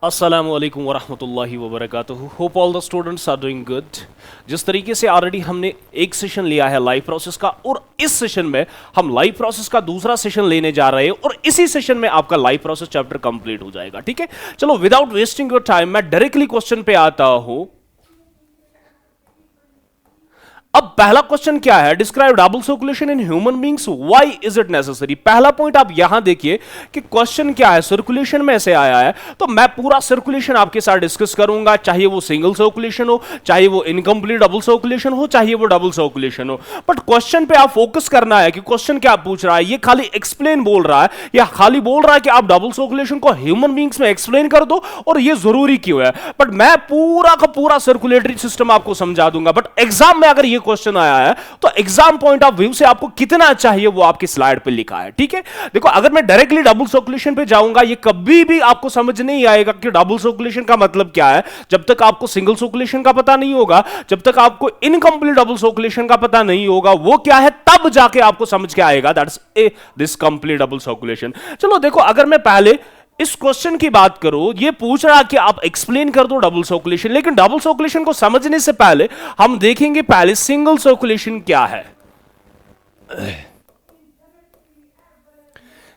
अस्सलामु अलैकुम वरहमतुल्लाहि वबरकातुहू। Hope all the students are doing good. जिस तरीके से ऑलरेडी हमने एक सेशन लिया है लाइव प्रोसेस का, और इस सेशन में हम लाइव प्रोसेस का दूसरा सेशन लेने जा रहे हैं, और इसी सेशन में आपका लाइव प्रोसेस चैप्टर कंप्लीट हो जाएगा। ठीक है, चलो विदाउट वेस्टिंग योर टाइम मैं डायरेक्टली क्वेश्चन पे आता हूं। अब पहला क्वेश्चन क्या है? Describe double circulation in human beings, why is it necessary. पहला पॉइंट आप यहां देखिए कि क्वेश्चन क्या है, सर्कुलेशन में से आया है, तो मैं पूरा सर्कुलेशन आपके साथ डिस्कस करूंगा, चाहे वो सिंगल सर्कुलेशन हो, चाहे वो इनकम्प्लीट डबल सर्कुलेशन हो, चाहे वो डबल सर्कुलेशन हो। बट क्वेश्चन पे आप फोकस करना है कि क्वेश्चन क्या पूछ रहा है। ये खाली एक्सप्लेन बोल रहा है, या खाली बोल रहा है कि आप डबल सर्कुलेशन को ह्यूमन बींग्स में एक्सप्लेन कर दो, और ये जरूरी क्यों है। बट मैं पूरा का पूरा सर्कुलेटरी सिस्टम आपको समझा दूंगा। बट एग्जाम में अगर ये क्वेश्चन आया है तो एग्जाम पॉइंट ऑफ व्यू से आपको कितना चाहिए वो आपकी स्लाइड पे लिखा है। ठीक है, देखो अगर मैं डायरेक्टली डबल सर्कुलेशन पे जाऊंगा, ये कभी भी आपको समझ नहीं आएगा कि डबल सर्कुलेशन का मतलब क्या है, जब तक आपको सिंगल सर्कुलेशन का पता नहीं होगा, जब तक आपको इनकंप्लीट डबल सर्कुलेशन का पता नहीं होगा वो क्या है, तब जाके आपको समझ के आएगा that's this complete double circulation. चलो देखो, अगर मैं पहले इस क्वेश्चन की बात करो, ये पूछ रहा कि आप एक्सप्लेन कर दो डबल सर्कुलेशन, लेकिन डबल सर्कुलेशन को समझने से पहले हम देखेंगे पहले सिंगल सर्कुलेशन क्या है।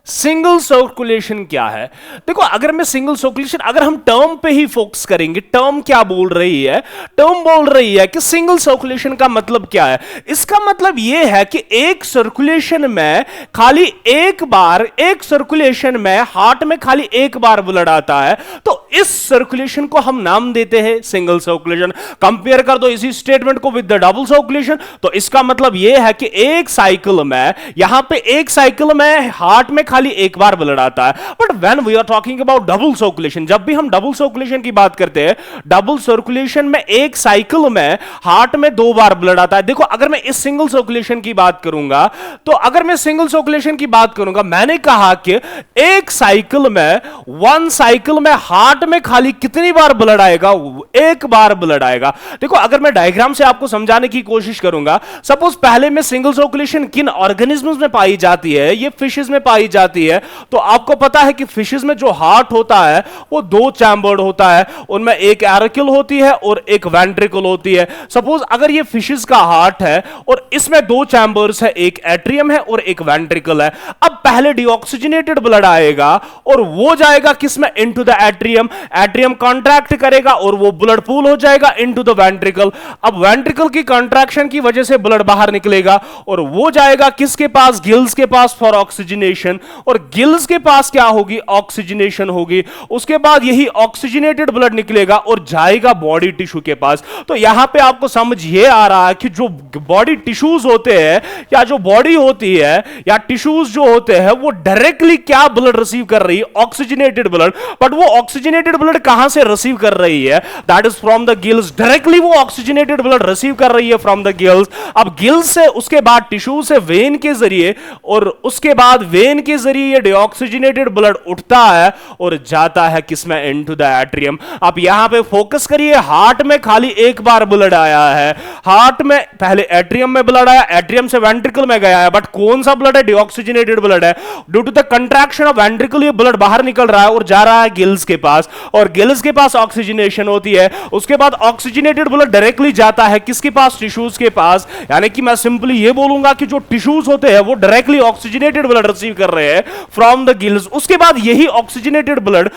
सिंगल सर्कुलेशन क्या है? देखो, अगर मैं सिंगल सर्कुलेशन, अगर हम टर्म पे ही फोकस करेंगे, टर्म क्या बोल रही है? टर्म बोल रही है कि सिंगल सर्कुलेशन का मतलब क्या है। इसका मतलब यह है कि एक सर्कुलेशन में खाली एक बार, एक सर्कुलेशन में हार्ट में खाली एक बार ब्लड आता है, तो इस सर्कुलेशन को हम नाम देते हैं सिंगल सर्कुलेशन। कंपेयर कर दो इसी स्टेटमेंट को विद द डबल सर्कुलेशन, तो इसका मतलब यह है कि एक साइकिल में, यहां पे एक साइकिल में हार्ट में खाली एक बार ब्लड आता है। But when we are talking about double circulation, जब भी हम डबल सर्कुलेशन की बात करते हैं, डबल सर्कुलेशन में एक साइकिल में हार्ट में दो बार ब्लड आता है। देखो, अगर मैं इस सिंगल सर्कुलेशन की बात करूंगा, तो अगर मैं सिंगल सर्कुलेशन की बात करूंगा, मैंने कहा कि एक साइकिल में, वन साइकिल में हार्ट में खाली कितनी बार ब्लड आएगा? एक बार ब्लड आएगा। देखो, अगर मैं डायग्राम से आपको समझाने की कोशिश करूंगा, सपोज पहले में सिंगल सर्कुलेशन किन ऑर्गेनिज्म्स में पाई जाती है, ये फिशेस में पाई जाती है। तो आपको पता है कि फिशेस में जो हार्ट होता है वो दो चैम्बर्ड होता है, उनमें एक एरिकल होती है और एक वेंट्रिकल होती है। सपोज अगर ये फिशेस का हार्ट है और इसमें दो चैम्बर्स है, एक एट्रियम है और एक वेंट्रिकल है। अब पहले डीऑक्सीजनेटेड ब्लड आएगा और वो जाएगा किसमें? Into the atrium. Atrium contract करेगा और वो ब्लड पूल हो जाएगा इनटू द वेंट्रिकल। अब वेंट्रिकल की कॉन्ट्रैक्शन की वजह से ब्लड बाहर निकलेगा और वो जाएगा किसके पास? गिल्स के पास फॉर ऑक्सीजनेशन, और गिल्स के पास क्या होगी? ऑक्सीजनेशन होगी। उसके बाद यही ऑक्सीजनेटेड ब्लड निकलेगा और जाएगा बॉडी टिश्यू के पास। तो यहां पे आपको समझ ये आ रहा है कि जो बॉडी टिश्यूज होते हैं, या जो बॉडी होती है, या टिश्यूज जो होते हैं, वो डायरेक्टली क्या ब्लड रिसीव कर रही है? Oxygenated blood. बट वो ऑक्सीजनेटेड ब्लड कहां से रिसीव कर रही है? That is from the gills. Directly वो ऑक्सीजनेटेड ब्लड रिसीव कर रही है फ्रॉम द गिल्स। अब गिल्स से, उसके बाद टिश्यू से वेन के जरिए, और उसके बाद वेन के जरिए ये डीऑक्सीजनेटेड ब्लड उठता है और जाता है किसमें? Into the atrium. आप यहां पे फोकस करिए, हार्ट में खाली एक बार ब्लड आया है। हार्ट में पहले एट्रियम में ब्लड आया, एट्रियम से वेंट्रिकल में गया है, बट कौन सा ब्लड है? डीऑक्सीजनेटेड ब्लड है। Due to the contraction of ventricle ये ब्लड बाहर निकल रहा है और जा रहा है गिल्स के पास, और गिल्स के पास ऑक्सीजनेशन होती है। उसके बाद ऑक्सीजनेटेड ब्लड डायरेक्टली जाता है किसके पास? टिश्यूज के पास। यानी कि मैं सिंपली ये बोलूंगा कि जो टिश्यूज होते हैं वो डायरेक्टली ऑक्सीजनेटेड ब्लड रिसीव कर रहे हैं फ्रॉम द गिल्स। उसके बाद यही ऑक्सीजनेटेड ब्लड,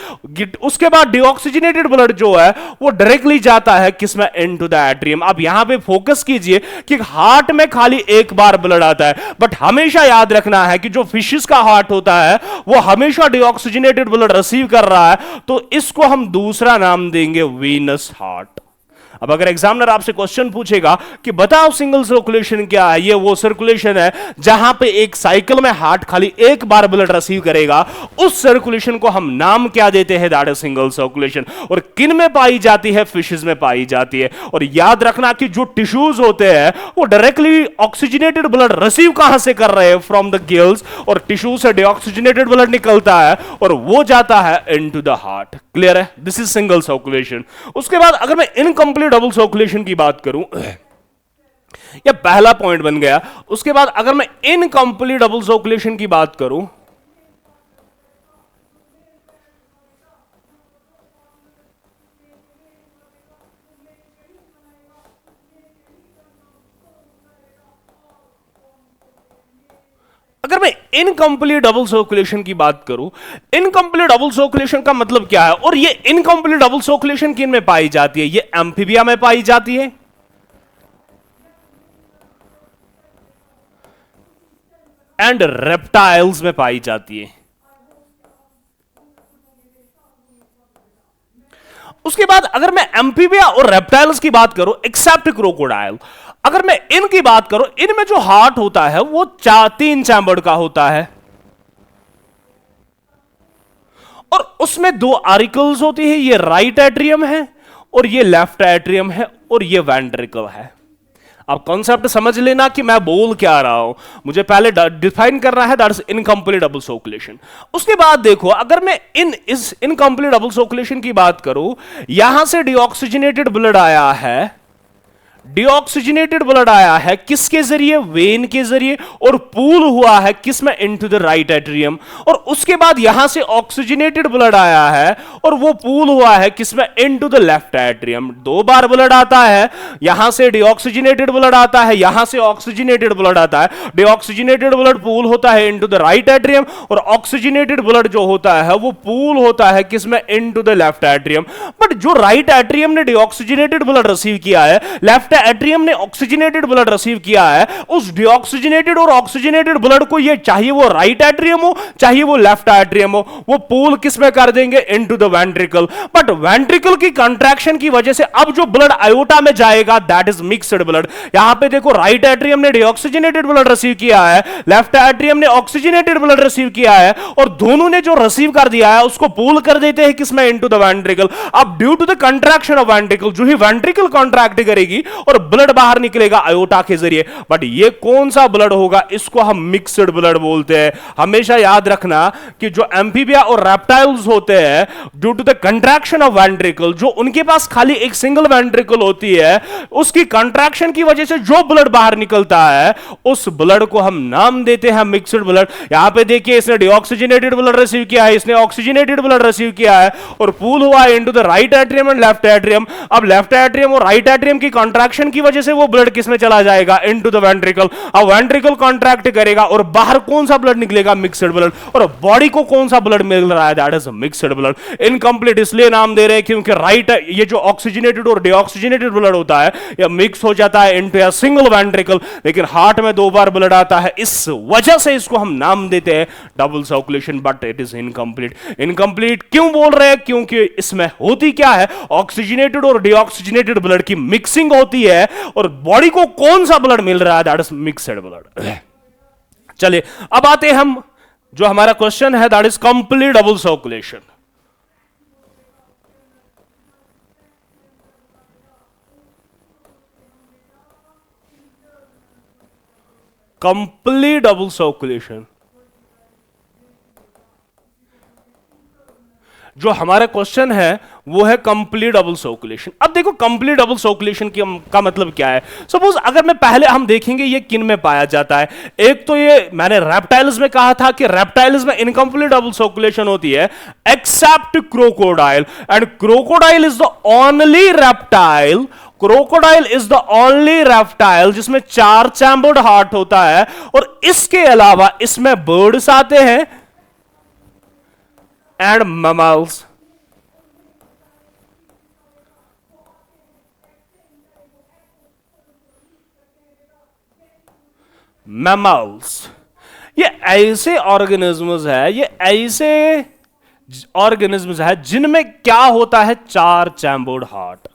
उसके बाद डीऑक्सीजनेटेड ब्लड जो है वो डायरेक्टली जाता है किसमें? Into the atrium. अब यहां पे फोकस कीजिए कि हार्ट में खाली एक बार ब्लड आता है, बट हमेशा याद रखना है कि जो फिशेस का हार्ट होता है वो हमेशा डीऑक्सीजनेटेड ब्लड रिसीव कर रहा है, तो इसको हम दूसरा नाम देंगे वीनस हार्ट। अब अगर एग्जामिनर आपसे क्वेश्चन पूछेगा कि बताओ सिंगल सर्कुलेशन क्या है, ये वो सर्कुलेशन है जहां पे एक साइकिल में हार्ट खाली एक बार ब्लड रिसीव करेगा, उस सर्कुलेशन को हम नाम क्या देते हैं? That is single circulation. और किन में पाई जाती है? फिशेस में पाई जाती है। और याद रखना कि जो टिश्यूज होते हैं वो डायरेक्टली ऑक्सीजनेटेड ब्लड रिसीव कहां से कर रहे हैं? फ्रॉम द गिल्स, और टिश्यू से डीऑक्सीजनेटेड ब्लड निकलता है और वो जाता है इनटू द हार्ट। क्लियर है? This is single circulation. उसके बाद अगर मैं इनकंप्लीट डबल सर्कुलेशन की बात करूं, यह पहला पॉइंट बन गया। उसके बाद अगर मैं इनकंप्लीट डबल सर्कुलेशन की बात करूं, मैं इनकम्प्लीट डबल सर्कुलेशन की बात करूं, इनकम्प्लीट डबल सर्कुलेशन का मतलब क्या है, और ये इनकम्प्लीट डबल सर्कुलेशन किन में पाई जाती है? ये एम्फीबिया में पाई जाती है, एंड रेप्टाइल्स में पाई जाती है। उसके बाद अगर मैं एम्फीबिया और रेप्टाइल्स की बात करूं, एक्सेप्ट क्रोकोडाइल, अगर मैं इनकी बात करूं, इनमें जो हार्ट होता है वो 3 चैम्बर्ड का होता है, और उसमें 2 आरिकल्स होती है, ये राइट एट्रियम है और ये लेफ्ट एट्रियम है, और ये वेंट्रिकल है। अब कॉन्सेप्ट समझ लेना कि मैं बोल क्या रहा हूं, मुझे पहले डिफाइन करना है, that is incomplete double circulation. उसके बाद देखो, अगर मैं इस इनकम्प्लीट डबल सर्कुलेशन की बात करूं, यहां से डीऑक्सीजनेटेड ब्लड आया है, डीऑक्सीजनेटेड ब्लड आया है किसके जरिए? वेन के जरिए, और पूल हुआ है किसमें? Into the right atrium. और उसके बाद यहां से ऑक्सीजनेटेड ब्लड आया है और वो पूल हुआ है किसमें? Into the left atrium. 2 bar blood आता है, यहां से डीऑक्सीजनेटेड ब्लड आता है, यहां से ऑक्सीजनेटेड ब्लड आता है, डीऑक्सीजनेटेड ब्लड पूल होता है इनटू द राइट एट्रियम, और ऑक्सीजनेटेड ब्लड जो होता है वो पूल होता है किसमें? Into the left atrium. But जो राइट एट्रियम ने डीऑक्सीजनेटेड ब्लड रिसीव किया है, लेफ्ट एट्रियम ने ऑक्सीजनेटेड ब्लड रिसीव किया है, उस डीऑक्सीजनेटेड और ऑक्सीजनेटेड ब्लड को, ये चाहे वो राइट एट्रियम हो चाहे वो लेफ्ट एट्रियम हो, वो पूल किस में कर देंगे? Into the ventricle. But ventricle की कंट्रैक्शन की वजह से अब जो ब्लड आयोटा में जाएगा दैट इज मिक्सड ब्लड। यहां पे देखो, राइट एट्रियम ने डीऑक्सीजनेटेड ब्लड रिसीव किया है, लेफ्ट एट्रियम ने ऑक्सीजनेटेड ब्लड रिसीव किया है, और दोनों ने जो रिसीव कर दिया है उसको पूल कर देते हैं किसमें? Into the ventricle. अब due to the contraction of ventricle, जो ही वेंट्रिकल कॉन्ट्रैक्ट करेगी और ब्लड बाहर निकलेगा आयोटा के जरिए। बट ये कौन सा ब्लड होगा? इसको हम मिक्सड ब्लड बोलते हैं। हमेशा याद रखना कि जो एम्फीबिया और रेप्टाइल्स होते हैं, due to the contraction of ventricle, जो उनके पास खाली एक सिंगल वेंट्रिकल होती है, उसकी कंट्रैक्शन की वजह से जो ब्लड बाहर निकलता है उस ब्लड को हम नाम देते हैं मिक्सड ब्लड। यहां पे देखिए, इसने डीऑक्सीजनेटेड ब्लड रिसीव किया है, इसने ऑक्सीजनेटेड ब्लड रिसीव किया है, और पूल हुआ है into the right atrium and left atrium. अब लेफ्ट एट्रियम और राइट एट्रियम की कंट्रैक्शन की वजह से वो ब्लड किसमें चला जाएगा? Into the ventricle. अब वेंट्रिकल कॉन्ट्रैक्ट करेगा और बाहर कौन सा ब्लड निकलेगा? Mixed blood. और बॉडी को कौन सा ब्लड मिल रहा है? That is mixed blood. Incomplete इसलिए नाम दे रहे हैं क्योंकि राइट, ये जो ऑक्सीजनेटेड और डीऑक्सीजनेटेड ब्लड होता है ये मिक्स हो जाता है इनटू अ सिंगल वेंट्रिकल, लेकिन हार्ट में 2 बार ब्लड आता है, इस वजह से इसको हम नाम देते हैं double circulation, but it is incomplete. Incomplete क्यों बोल रहे हैं? क्योंकि इसमें होती क्या है? ऑक्सीजनेटेड और डीऑक्सीजनेटेड ब्लड की मिक्सिंग होती है, और बॉडी को कौन सा ब्लड मिल रहा है? That is mixed blood. चलिए अब आते हैं हम, जो हमारा क्वेश्चन है that is complete double circulation. Complete double circulation, जो हमारा क्वेश्चन है वो है कंप्लीट डबल सर्कुलेशन। अब देखो, कंप्लीट डबल सर्कुलेशन का मतलब क्या है? सपोज अगर मैं पहले हम देखेंगे ये किन में पाया जाता है। एक तो ये मैंने रेप्टाइल्स में कहा था कि रेप्टाइल्स में इनकम्प्लीट डबल सर्कुलेशन होती है except crocodile, and crocodile is the only reptile, crocodile is the only reptile जिसमें 4 चैम्बर्ड हार्ट होता है, और इसके अलावा इसमें बर्ड्स आते हैं एंड मैमल्स। मैमल्स ये ऐसे ऑर्गेनिज्म्स है, ये ऐसे ऑर्गेनिज्म्स है जिनमें क्या होता है? 4 चैम्बर्ड हार्ट।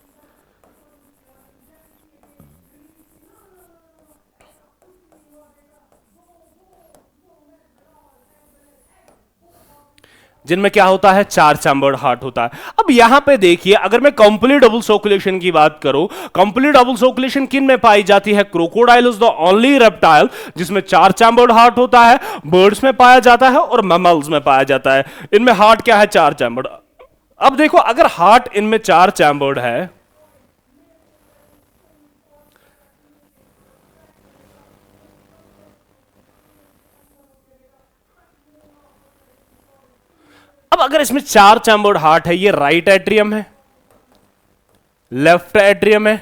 जिनमें क्या होता है? 4 चैम्बर्ड हार्ट होता है। अब यहां पे देखिए, अगर मैं कंप्लीट डबल सर्कुलेशन की बात करूं, कंप्लीट डबल सर्कुलेशन किन में पाई जाती है? Crocodile is the only reptile जिसमें 4 चैम्बर्ड हार्ट होता है, बर्ड्स में पाया जाता है और मैमल्स में पाया जाता है। इनमें हार्ट क्या है? 4 चैम्बर्ड। अब देखो, अगर हार्ट इनमें 4 चैम्बर्ड है, अब अगर इसमें 4 चैम्बर्ड हार्ट है, ये राइट एट्रियम है, लेफ्ट एट्रियम है,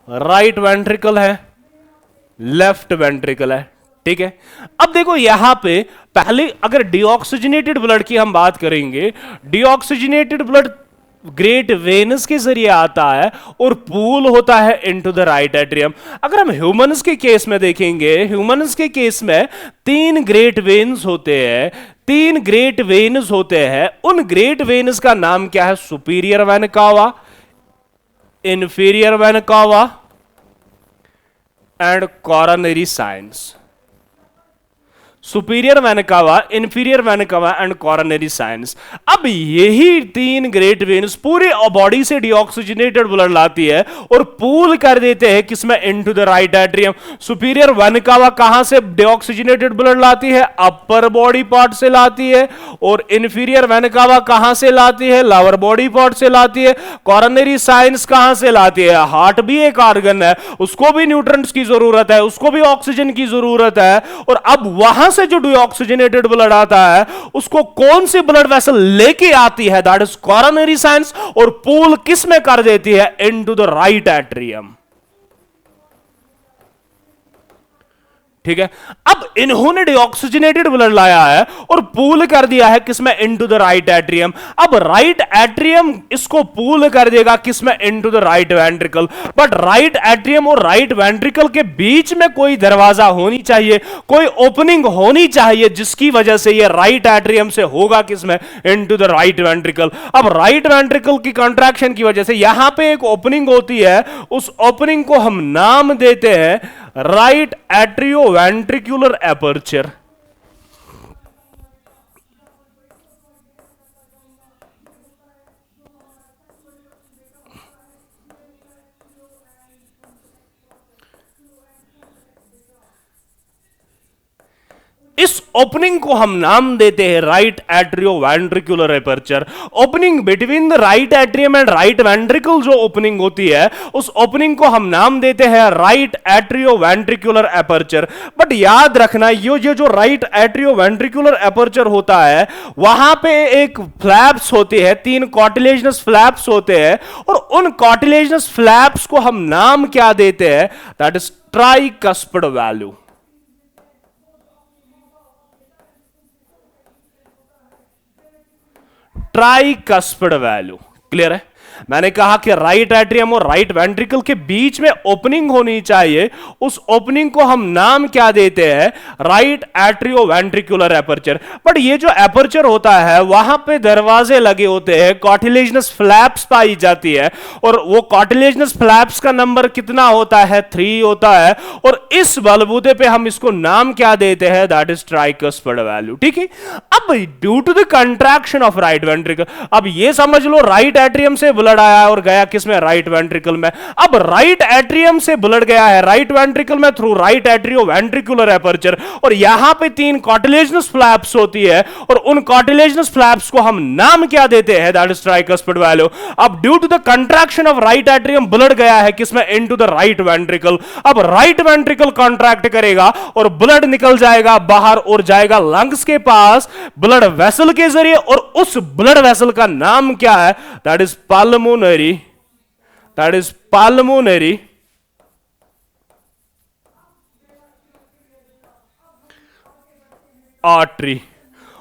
राइट वेंट्रिकल है, लेफ्ट वेंट्रिकल है, ठीक है। अब देखो यहां पे पहले अगर डीऑक्सीजनेटेड ब्लड की हम बात करेंगे, डीऑक्सीजनेटेड ब्लड ग्रेट वेनस के जरिए आता है और पूल होता है इनटू द राइट एट्रियम। अगर हम ह्यूमंस के केस में देखेंगे, ह्यूमंस के केस में 3 ग्रेट वेन्स होते हैं, 3 ग्रेट वेन्स होते हैं। उन ग्रेट वेन्स का नाम क्या है? सुपीरियर वेन कावा, इंफीरियर वेन कावा and coronary science. Superior when कावा, इंफीरियर वेन कावा एंड कोरोनरी साइंस। अब यही 3 ग्रेट वेन्स पूरे बॉडी से डीऑक्सीजनेटेड ब्लड लाती है और पूल कर देते हैं किसमें? Into the right atrium. Superior when कावा कहां से डीऑक्सीजनेटेड ब्लड लाती है? अपर बॉडी पार्ट से लाती है। और इंफीरियर वेन कावा कहां से लाती है? लोअर बॉडी पार्ट से लाती है। कोरोनरी साइंस कहां से लाती है? हार्ट भी एक ऑर्गन है, उसको भी न्यूट्रिएंट्स की जरूरत है, उसको भी ऑक्सीजन की जरूरत है। और अब वहां से जो डीऑक्सीजनेटेड ब्लड आता है उसको कौन सी ब्लड वेसल लेके आती है? That is coronary science. और पूल किस में कर देती है? Into the right atrium. ठीक है। अब इन्होंने डीऑक्सीजनेटेड ब्लड लाया है और पूल कर दिया है किसमें? Into the right atrium. अब राइट एट्रियम इसको पूल कर देगा किसमें? Into the right ventricle. But right atrium और राइट वेंट्रिकल के बीच में कोई दरवाजा होनी चाहिए, कोई ओपनिंग होनी चाहिए, जिसकी वजह से ये राइट एट्रियम से होगा किसमें? Into the right ventricle. अब राइट वेंट्रिकल की कंट्रैक्शन की वजह से यहां पे एक ओपनिंग होती है, उस ओपनिंग को हम नाम देते हैं राइट एट्रियोवेंट्रिकुलर एपर्चर। इस ओपनिंग को हम नाम देते हैं right atrioventricular aperture. Opening between the right atrium and right ventricle जो ओपनिंग होती है, उस ओपनिंग को हम नाम देते हैं राइट एट्रियोवेंट्रिकुलर एपर्चर। बट याद रखना, ये जो राइट एट्रियोवेंट्रिकुलर एपर्चर होता है, वहां पे एक फ्लैप्स होती है, 3 कार्टिलेजिनस फ्लैप्स होते हैं। और उन कार्टिलेजिनस फ्लैप्स को हम नाम क्या देते हैं? That is tricuspid value. Tricuspid value. Clear है? मैंने कहा कि राइट एट्रियम और राइट वेंट्रिकल के बीच में ओपनिंग होनी चाहिए, उस ओपनिंग को हम नाम क्या देते हैं? Right atrioventricular aperture. बट ये जो एपर्चर होता है वहां पे दरवाजे लगे होते हैं, कार्टिलेजिनस फ्लैप्स पाई जाती है। और वो कार्टिलेजिनस फ्लैप्स का नंबर कितना होता है? 3 होता है। और इस बलबूते पे हम इसको नाम क्या देते हैं? That is tricuspid value. ठीक है। अब due to the contraction of right ventricle, अब ये समझ लो राइट एट्रियम से ब्लड आया और गया किसमें? राइट वेंट्रिकल में। अब राइट एट्रियम से ब्लड गया है राइट वेंट्रिकल में थ्रू राइट एट्रियोवेंट्रिकुलर एपर्चर। और यहां पे 3 कार्टिलेजिनस फ्लैप्स होती है और उन कार्टिलेजिनस फ्लैप्स को हम नाम क्या देते हैं? That is tricuspid valve. अब due to the contraction of right atrium blood गया है किसमें? Into the right ventricle. अब राइट वेंट्रिकल कॉन्ट्रैक्ट करेगा और ब्लड निकल जाएगा बाहर और जाएगा लंग्स के पास ब्लड वेसल के जरिए। और उस ब्लड वेसल का नाम क्या है? That is pulmonary, that is pulmonary artery।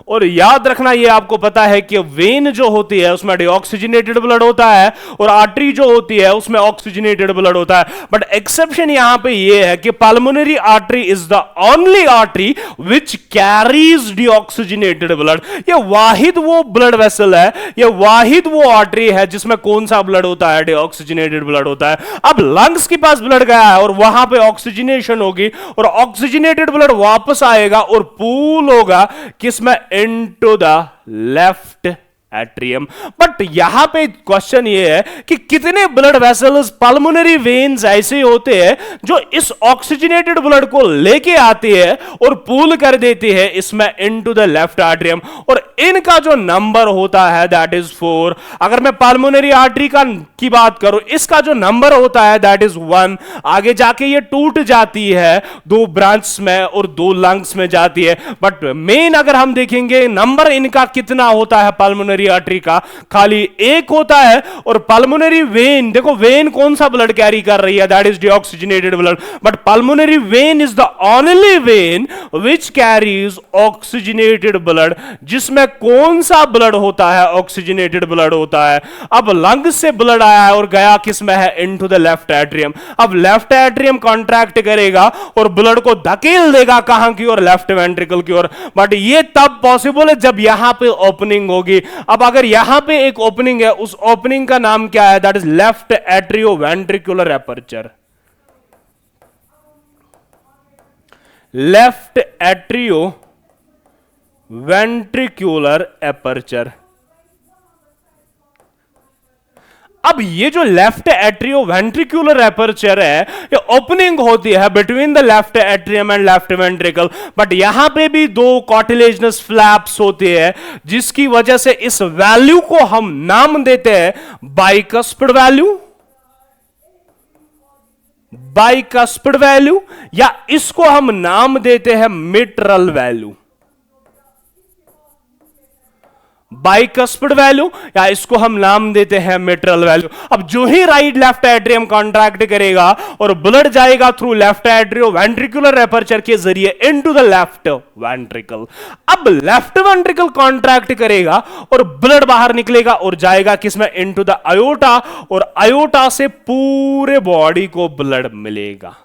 और याद रखना, ये आपको पता है कि वेन जो होती है उसमें डीऑक्सीजनेटेड ब्लड होता है और आर्टरी जो होती है उसमें ऑक्सीजनेटेड ब्लड होता है। बट एक्सेप्शन यहां पे ये है कि pulmonary artery is the only artery which carries deoxygenated blood. ये वाहिद वो ब्लड वेसल है, ये वाहिद वो आर्टरी है जिसमें कौन सा ब्लड होता है? डीऑक्सीजनेटेड ब्लड होता है। अब लंग्स के पास ब्लड गया है और वहां पे ऑक्सीजनेशन होगी और ऑक्सीजनेटेड ब्लड वापस आएगा और पूल होगा किसमें? Into the left atrium. But यहां पे क्वेश्चन ये है कि कितने ब्लड वेसल्स, पल्मोनरी वेन्स ऐसे होते हैं जो इस ऑक्सीजनेटेड ब्लड को लेके आती है और पूल कर देती है इसमें इनटू द लेफ्ट एट्रियम। और इनका जो नंबर होता है दैट इज 4। अगर मैं पल्मोनरी आर्टरी की बात करूं, इसका जो नंबर होता है दैट इज 1। आगे जाके ये टूट जाती है 2 ब्रांच में और 2 लंग्स में जाती है। बट मेन अगर हम देखेंगे नंबर इनका कितना होता है पल्मोनरी पल्मोनरी आर्टरी का खाली एक होता है। और पल्मोनरी वेन, देखो वेन कौन सा ब्लड कैरी कर रही है, that is deoxygenated blood, but pulmonary vein is the only when which carries oxygenated blood, जिसमें कौन सा ब्लड होता है, ऑक्सीजनेटेड ब्लड होता है। अब लंग से ब्लड आया है और गया किस में है, इनटू द लेफ्ट एट्रियम। अब लेफ्ट एट्रियम कॉन्ट्रैक्ट करेगा और ब्लड को धकेल देगा कहां की ओर, लेफ्ट वेंट्रिकल की ओर। बट ये तब पॉसिबल है जब यहां पे ओपनिंग होगी। अब अगर यहां पे एक ओपनिंग है, उस ओपनिंग का नाम क्या है, that is left atrio ventricular aperture. Left atrio ventricular aperture. अब ये जो लेफ्ट एट्रियो वेंट्रिकुलर एपर्चर है, ये ओपनिंग होती है between the left atrium and left ventricle, but यहां पे भी दो कार्टिलेजिनस फ्लैप्स होते हैं, जिसकी वजह से इस वैल्यू को हम नाम देते हैं बाइकस्पिड वैल्यू, बाइकस्पिड वैल्यू, या इसको हम नाम देते हैं मिट्रल वैल्यू, बाइकस्पिड वैल्यू, या इसको हम नाम देते हैं मिट्रल वैल्यू। अब जो ही राइट लेफ्ट एट्रियम कॉन्ट्रैक्ट करेगा और ब्लड जाएगा through left atrio ventricular aperture के जरिए इनटू द लेफ्ट वेंट्रिकल। अब लेफ्ट वेंट्रिकल कॉन्ट्रैक्ट करेगा और ब्लड बाहर निकलेगा और जाएगा किसमें, इनटू द अयोटा, और अयोटा से पूरे बॉडी को ब्लड मिलेगा।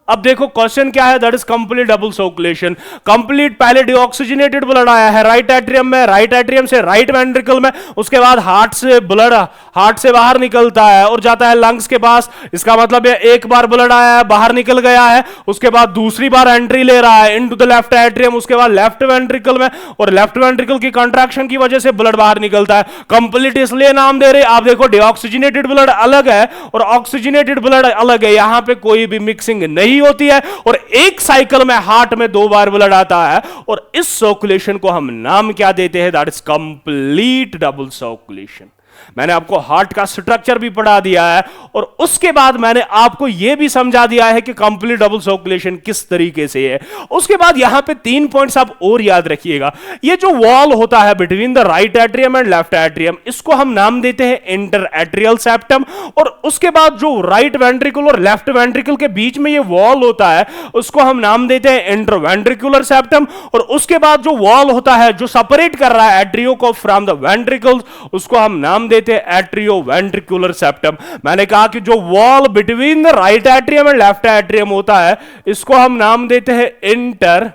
अब देखो क्वेश्चन क्या है, that is complete double circulation. Complete, पहले डीऑक्सीजनेटेड ब्लड आया है राइट एट्रियम में, राइट एट्रियम से राइट वेंट्रिकल में, उसके बाद हार्ट से ब्लड, हार्ट से बाहर निकलता है और जाता है लंग्स के पास। इसका मतलब है एक बार ब्लड आया है, बाहर निकल गया है, उसके बाद दूसरी बार एंट्री ले रहा है इनटू द लेफ्ट एट्रियम, उसके बाद लेफ्ट वेंट्रिकल में, और लेफ्ट वेंट्रिकल की कंट्रैक्शन की वजह से ब्लड बाहर निकलता है। कंप्लीट इसलिए नाम दे रहे, आप देखो डीऑक्सीजनेटेड ब्लड अलग है और ऑक्सीजनेटेड ब्लड अलग है, यहां पे कोई भी मिक्सिंग नहीं होती है, और एक साइकिल में हार्ट में 2 बार ब्लड आता है, और इस सर्कुलेशन को हम नाम क्या देते हैं, that is complete double circulation. मैंने आपको हार्ट का स्ट्रक्चर भी पढ़ा दिया है और उसके बाद मैंने आपको यह भी समझा दिया है कि कंप्लीट डबल सर्कुलेशन किस तरीके से है। उसके बाद यहां पे 3 पॉइंट्स आप और याद रखिएगा। ये जो वॉल होता है between the right atrium and left atrium, इसको हम नाम देते हैं इंटर एट्रियल सेप्टम, और उसके बाद जो राइट वेंट्रिकल और लेफ्ट वेंट्रिकल के बीच में ये वॉल होता है, उसको हम नाम देते हैं इंटरवेंट्रिकुलर सेप्टम, और उसके बाद जो वॉल होता है जो सेपरेट कर रहा है एट्रियो को फ्रॉम द वेंट्रिकल्स, उसको हम नाम देते हैं एट्रियो वेंट्रिकुलर सेप्टम। मैंने कहा कि जो wall between the right atrium and left atrium होता है, इसको हम नाम देते हैं इंटर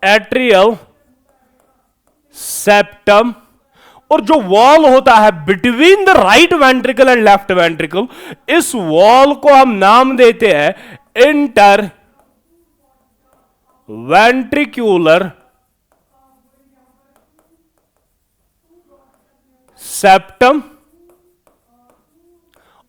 एट्रियल सेप्टम, और जो वॉल होता है between the right ventricle and left ventricle, इस वॉल को हम नाम देते हैं इंटर वेंट्रिकुलर सेप्टम।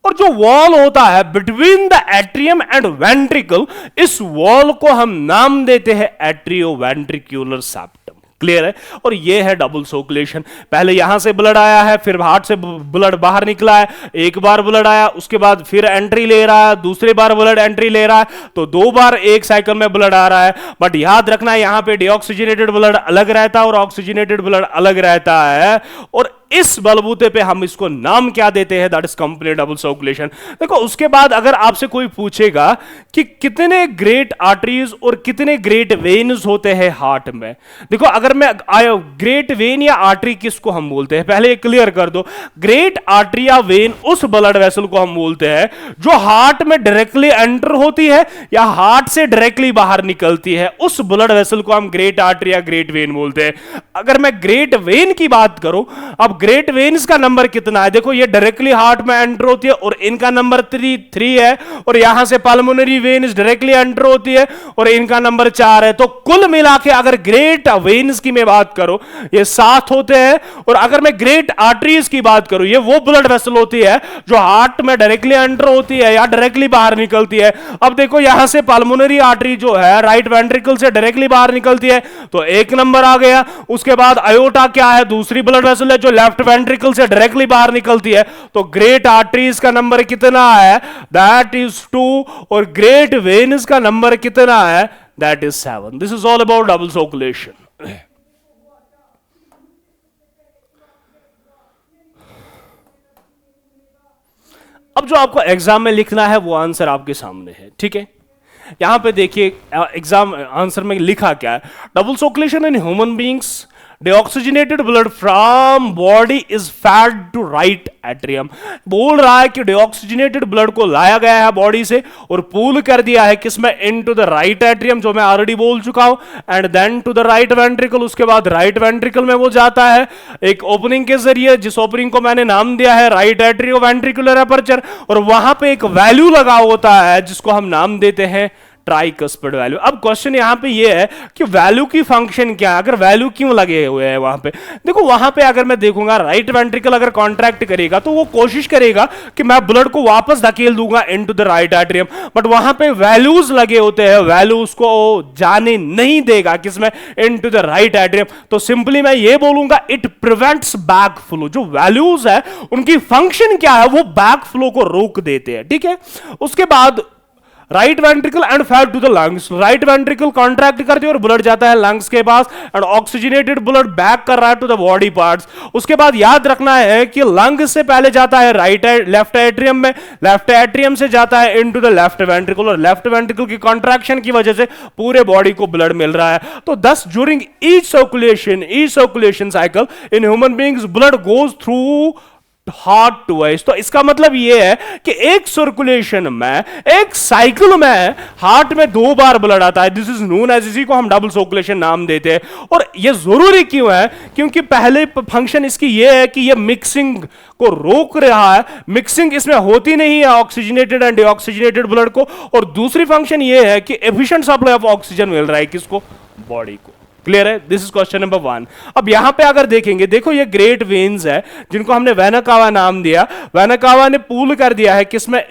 और जो वॉल होता है between the atrium and ventricle, इस वॉल को हम नाम देते हैं एट्रियो वेंट्रिकुलर सेप्टम। क्लियर है? और ये है डबल सर्कुलेशन। पहले यहां से ब्लड आया है, फिर हार्ट से ब्लड बाहर निकला है, एक बार ब्लड आया, उसके बाद फिर एंट्री ले रहा है, दूसरी बार ब्लड एंट्री ले रहा है, तो 2 बार एक साइकिल में ब्लड आ रहा है। बट याद रखना है यहां पे डीऑक्सीजनेटेड ब्लड अलग रहता है और ऑक्सीजनेटेड ब्लड अलग रहता है, और इस बलबूते पे हम इसको नाम क्या देते हैं, that is complete double circulation. देखो उसके बाद अगर आपसे कोई पूछेगा कि कितने ग्रेट आर्टरीज और कितने ग्रेट वेन्स होते हैं हार्ट में, देखो अगर मैं ग्रेट वेन या आर्टरी किसको हम बोलते हैं, पहले क्लियर कर दो। ग्रेट आर्टरी या वेन उस ब्लड वेसल को हम बोलते हैं जो हार्ट में डायरेक्टली एंटर होती है या हार्ट से डायरेक्टली बाहर निकलती है, उस ब्लड वेसल को हम ग्रेट आर्टरी या ग्रेट वेन बोलते हैं। अगर मैं ग्रेट वेन की बात करूं, अब ग्रेट वेन्स का नंबर कितना है, देखो ये डायरेक्टली हार्ट में एंटर होती है और इनका नंबर 3 है, और यहां से पल्मोनरी वेन्स डायरेक्टली एंटर होती है और इनका नंबर 4 है। तो कुल मिला के अगर ग्रेट वेन्स की मैं बात करूं ये 7 होते हैं, और अगर मैं ग्रेट आर्टरीज की बात करूं ये वो ब्लड वेसल होती है जो हार्ट में डायरेक्टली एंटर होती है या डायरेक्टली बाहर निकलती है। अब देखो यहां से पल्मोनरी आर्टरी जो है राइट वेंट्रिकल से डायरेक्टली बाहर निकलती है, तो 1 नंबर आ गया। उसके बाद अयोटा क्या है, दूसरी ब्लड वेसल है जो लेफ्ट वेंट्रिकल से डायरेक्टली बाहर निकलती है, तो ग्रेट आर्टरीज का नंबर कितना है, दैट इज 2, और ग्रेट वेन्स का नंबर कितना है, that is 7. This is all about double circulation. अब जो आपको एग्जाम में लिखना है वो आंसर आपके सामने है. ठीक है, यहां पे देखिए एग्जाम आंसर में लिखा क्या है. Double circulation in human beings, deoxygenated blood from body is fed to right atrium. बोल रहा है कि deoxygenated blood को लाया गया है बॉडी से और पूल कर दिया है किसमें, into the right atrium, जो मैं ऑलरेडी बोल चुका हूं, and then to the right ventricle. उसके बाद राइट वेंट्रिकल में वो जाता है एक ओपनिंग के जरिए, जिस ओपनिंग को मैंने नाम दिया है राइट एट्रियो वेंट्रिकुलर अपर्चर, और वहां पे एक वैल्यू लगा होता है जिसको हम नाम देते हैं ट्राइकस्पिड वैल्यू. अब क्वेश्चन यहां पे ये है कि वैल्यू की फंक्शन क्या है, अगर वैल्यू क्यों लगे हुए हैं वहां पे. देखो वहां पे अगर मैं देखूंगा राइट वेंट्रिकल अगर कॉन्ट्रैक्ट करेगा तो वो कोशिश करेगा कि मैं ब्लड को वापस धकेल दूंगा into the right atrium, but वहां पे वैल्यूज लगे होते हैं, वैल्यू उसको जाने नहीं देगा किसमें, इनटू द राइट एट्रियम. तो सिंपली मैं ये बोलूंगा इट प्रिवेंट्स बैक फ्लो. जो वैल्यूज है उनकी फंक्शन क्या है, वो बैक फ्लो को रोक देते हैं. ठीक है, उसके बाद right ventricle and fed to the lungs. Right ventricle contract करती है और ब्लड जाता है लंग्स के पास एंड ऑक्सीजनेटेड ब्लड बैक कर रहा है टू द बॉडी पार्ट्स. उसके बाद याद रखना है कि लंग से पहले जाता है लेफ्ट एट्रियम में, लेफ्ट एट्रियम से जाता है इनटू द लेफ्ट वेंट्रिकल, और लेफ्ट वेंट्रिकल की कॉन्ट्रैक्शन की वजह से पूरे बॉडी को ब्लड मिल रहा है. तो दस during each circulation cycle in human beings blood goes through heart twice. तो इसका मतलब यह है कि एक सर्कुलेशन में, एक साइकिल में हार्ट में 2 बार ब्लड आता है. दिस इज नोन एज, इसी को हम डबल सर्कुलेशन नाम देते हैं. और यह जरूरी क्यों है, क्योंकि पहले फंक्शन इसकी यह है कि यह मिक्सिंग को रोक रहा है. मिक्सिंग इसमें होती नहीं है ऑक्सीजनेटेड एंड डीऑक्सीजनेटेड ब्लड को, और दूसरी फंक्शन यह है कि एफिशिएंट सप्लाई ऑफ ऑक्सीजन मिल रहा है किसको, बॉडी को. क्लियर है, दिस इज क्वेश्चन नंबर 1. अब यहां पे अगर देखेंगे, देखो ये ग्रेट वेन्स है जिनको हमने वेना कावा नाम दिया. वेना कावा ने पूल कर दिया है किसमें,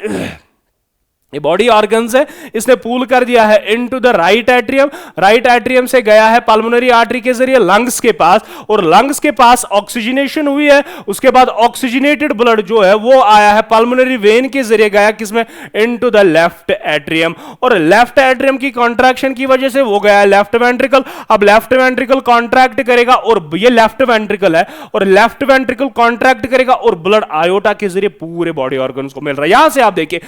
ये बॉडी ऑर्गन्स है, इसने पूल कर दिया है into the right atrium. Right atrium से गया है पल्मोनरी आर्टरी के जरिए लंग्स के पास, और लंग्स के पास ऑक्सीजनेशन हुई है. उसके बाद ऑक्सीजनेटेड ब्लड जो है वो आया है पल्मोनरी वेन के जरिए, गया किसमें, इनटू द लेफ्ट एट्रियम, और लेफ्ट एट्रियम की कॉन्ट्रैक्शन की वजह से वो गया है लेफ्ट वेंट्रिकल. अब लेफ्ट वेंट्रिकल कॉन्ट्रैक्ट करेगा, और ये लेफ्ट वेंट्रिकल है, और लेफ्ट वेंट्रिकल कॉन्ट्रैक्ट करेगा और ब्लड आयोटा के जरिए पूरे बॉडी ऑर्गन्स को मिल रहा है. यहां से आप देखिए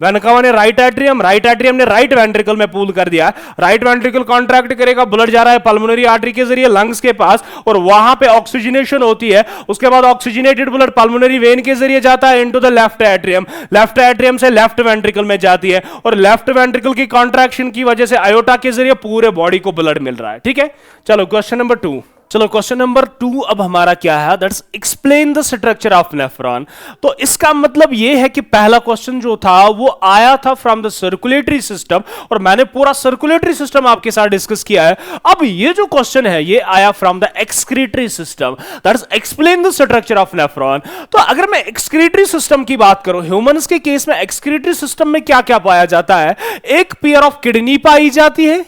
वेनकावा ने राइट एट्रियम ने राइट वेंट्रिकल में पूल कर दिया. राइट वेंट्रिकल कॉन्ट्रैक्ट करेगा, ब्लड जा रहा है पल्मोनरी आर्टरी के जरिए लंग्स के पास, और वहां पे ऑक्सीजनेशन होती है. उसके बाद ऑक्सीजनेटेड ब्लड पल्मोनरी वेन के जरिए जाता है into the left atrium. Left atrium से लेफ्ट वेंट्रिकल में जाती है, और लेफ्ट वेंट्रिकल की कॉन्ट्रैक्शन की वजह से आयोटा के जरिए पूरे बॉडी को ब्लड मिल रहा है. ठीक है, चलो क्वेश्चन नंबर 2. चलो क्वेश्चन नंबर 2 अब हमारा क्या है, that's explain the structure of nephron. तो इसका मतलब यह है कि पहला क्वेश्चन जो था वो आया था फ्रॉम द सर्कुलेटरी सिस्टम, और मैंने पूरा सर्कुलेटरी सिस्टम आपके साथ डिस्कस किया है. अब ये जो क्वेश्चन है ये आया from the excretory system, that's explain the structure of nephron. तो अगर मैं एक्सक्रीटरी सिस्टम की बात करूं, ह्यूमंस के केस में एक्सक्रीटरी सिस्टम में क्या क्या पाया जाता है, एक पेयर ऑफ किडनी पाई जाती है,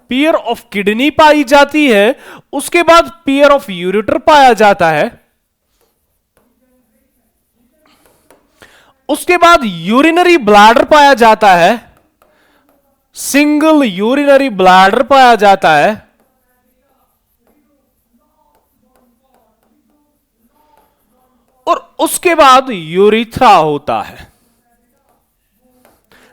पेयर ऑफ किडनी पाई जाती है. उसके बाद पेयर ऑफ यूरेटर पाया जाता है. उसके बाद यूरिनरी ब्लैडर पाया जाता है, सिंगल यूरिनरी ब्लैडर पाया जाता है. और उसके बाद यूरिथ्रा होता है.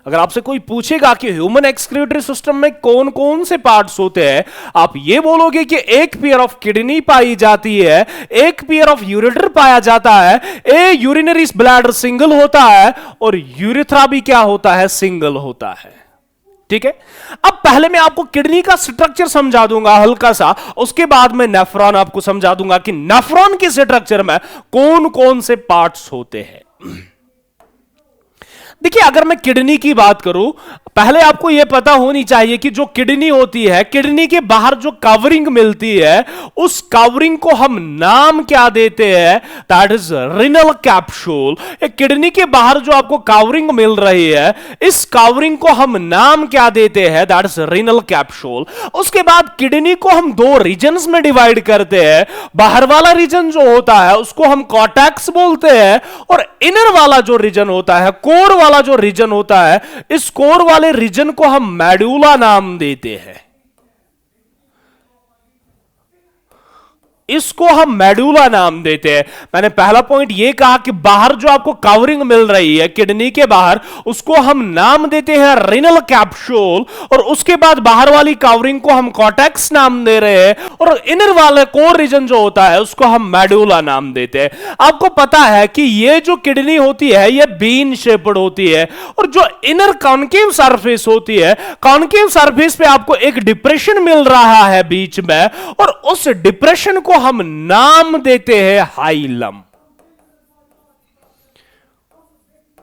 अगर आपसे कोई पूछेगा कि ह्यूमन एक्सक्रीटरी सिस्टम में कौन कौन से पार्ट्स होते हैं, आप ये बोलोगे कि एक पेयर ऑफ किडनी पाई जाती है, एक पेयर ऑफ यूरेटर पाया जाता है, ए यूरिनरी ब्लैडर सिंगल होता है, और यूरिथ्रा भी क्या होता है, सिंगल होता है. ठीक है, अब पहले मैं आपको किडनी का स्ट्रक्चर समझा दूंगा हल्का सा, उसके बाद मैं नेफ्रॉन आपको समझा दूंगा कि नेफ्रॉन के स्ट्रक्चर में कौन कौन से पार्ट्स होते हैं. देखिए अगर मैं किडनी की बात करूं, पहले आपको यह पता होनी चाहिए कि जो किडनी होती है, किडनी के बाहर जो कवरिंग मिलती है, उस कवरिंग को हम नाम क्या देते हैं? That is renal capsule. Kidney के बाहर जो आपको कवरिंग मिल रही है, इस कवरिंग को हम नाम क्या देते हैं? That is renal capsule. उसके बाद किडनी को हम दो रीजन्स में डिवाइड करते हैं। बाहर वाला रीजन जो होता है उसको हम कॉर्टेक्स बोलते हैं, और इनर वाला जो रीजन होता है, कोर वाला जो रीजन होता है, इस कोर वाले रीजन को हम मेडुला नाम देते हैं। इसको हम मेडुला नाम देते हैं। मैंने पहला पॉइंट यह कहा कि बाहर जो आपको कवरिंग मिल रही है किडनी के बाहर, उसको हम नाम देते हैं रिनल कैप्सूल, और उसके बाद बाहर वाली कवरिंग को हम कॉर्टेक्स नाम दे रहे हैं, और इनर वाला कोर रीजन जो होता है उसको हम मेडुला नाम देते हैं। आपको पता है कि ये जो किडनी होती है ये बीन शेप्ड होती है, और जो इनर कॉन्केव सरफेस होती है, कॉन्केव सरफेस पे आपको एक डिप्रेशन मिल रहा है बीच में, और उस डिप्रेशन को हम नाम देते हैं हाइलम।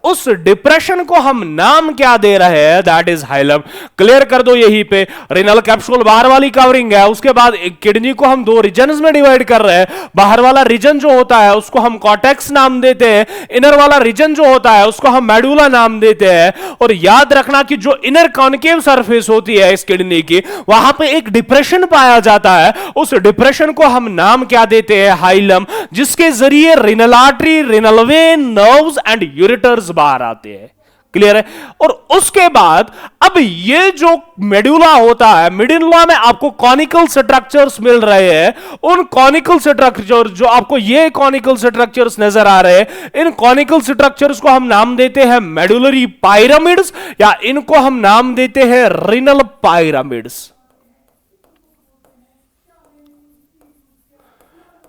उस डिप्रेशन को हम नाम क्या दे रहे हैं? That is hilum. क्लियर कर दो यहीं पे। रिनल कैप्सूल बाहर वाली कवरिंग है, उसके बाद किडनी को हम दो रीजन्स में डिवाइड कर रहे हैं। बाहर वाला रीजन जो होता है उसको हम कॉर्टेक्स नाम देते हैं, इनर वाला रीजन जो होता है उसको हम मेडुला नाम देते हैं। और याद रखना कि जो इनर कॉन्केव सरफेस होती है इस किडनी की, वहां पे एक डिप्रेशन पाया जाता है, उस डिप्रेशन को हम नाम क्या देते हैं? हाइलम, जिसके जरिए renal artery, renal vein, nerves and ureters बाहर आते हैं। क्लियर है? और उसके बाद अब ये जो मेडुला होता है, मेडुला में आपको कॉनिकल स्ट्रक्चर्स मिल रहे हैं। उन कॉनिकल स्ट्रक्चर जो आपको ये कॉनिकल स्ट्रक्चर्स नजर आ रहे हैं, इन कॉनिकल स्ट्रक्चर्स को हम नाम देते हैं मेडुलरी पायरामिड्स, या इनको हम नाम देते हैं रिनल पायरामिड्स।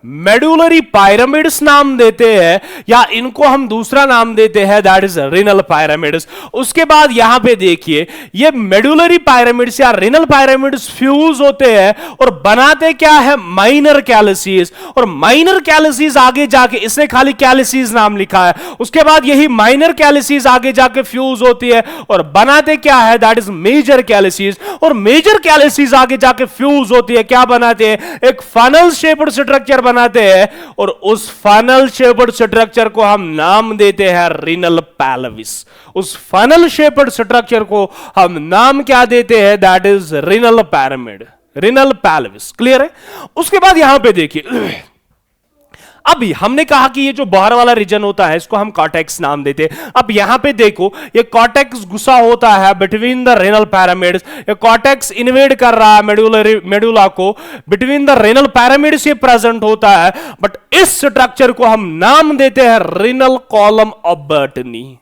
मेडुलरी पायरामिड्स नाम देते हैं, या इनको हम दूसरा नाम देते हैं, दैट इज रिनल पायरामिड्स। उसके बाद यहां पे देखिए, ये मेडुलरी पायरामिड्स या रिनल पायरामिड्स फ्यूज होते हैं और बनाते क्या है? माइनर कैलिसीज। और माइनर कैलिसीज आगे जाके, इसने खाली कैलिसीज नाम लिखा है, उसके बाद यही माइनर कैलिसीज आगे जाके फ्यूज होती है और बनाते क्या है? That is major calyces. और मेजर कैलिसीज आगे जाके फ्यूज होती है, क्या बनाते हैं? एक फनल शेप्ड स्ट्रक्चर बनाते हैं, और उस फनल शेप्ड स्ट्रक्चर को हम नाम देते हैं रिनल पैल्विस। उस फनल शेप्ड स्ट्रक्चर को हम नाम क्या देते हैं? That is renal pyramid, renal pelvis. Clear है? उसके बाद यहां पे देखिए, अभी हमने कहा कि ये जो बाहर वाला रीजन होता है इसको हम कॉर्टेक्स नाम देते हैं। अब यहां पे देखो, ये कॉर्टेक्स घुसा होता है बिटवीन द रेनल पैरामिड्स। ये कॉर्टेक्स इन्वेड कर रहा है मेडुला को, बिटवीन द रेनल पैरामिड्स ये प्रेजेंट होता है। बट इस स्ट्रक्चर को हम नाम देते हैं रिनल कॉलम ऑफ बर्टनी।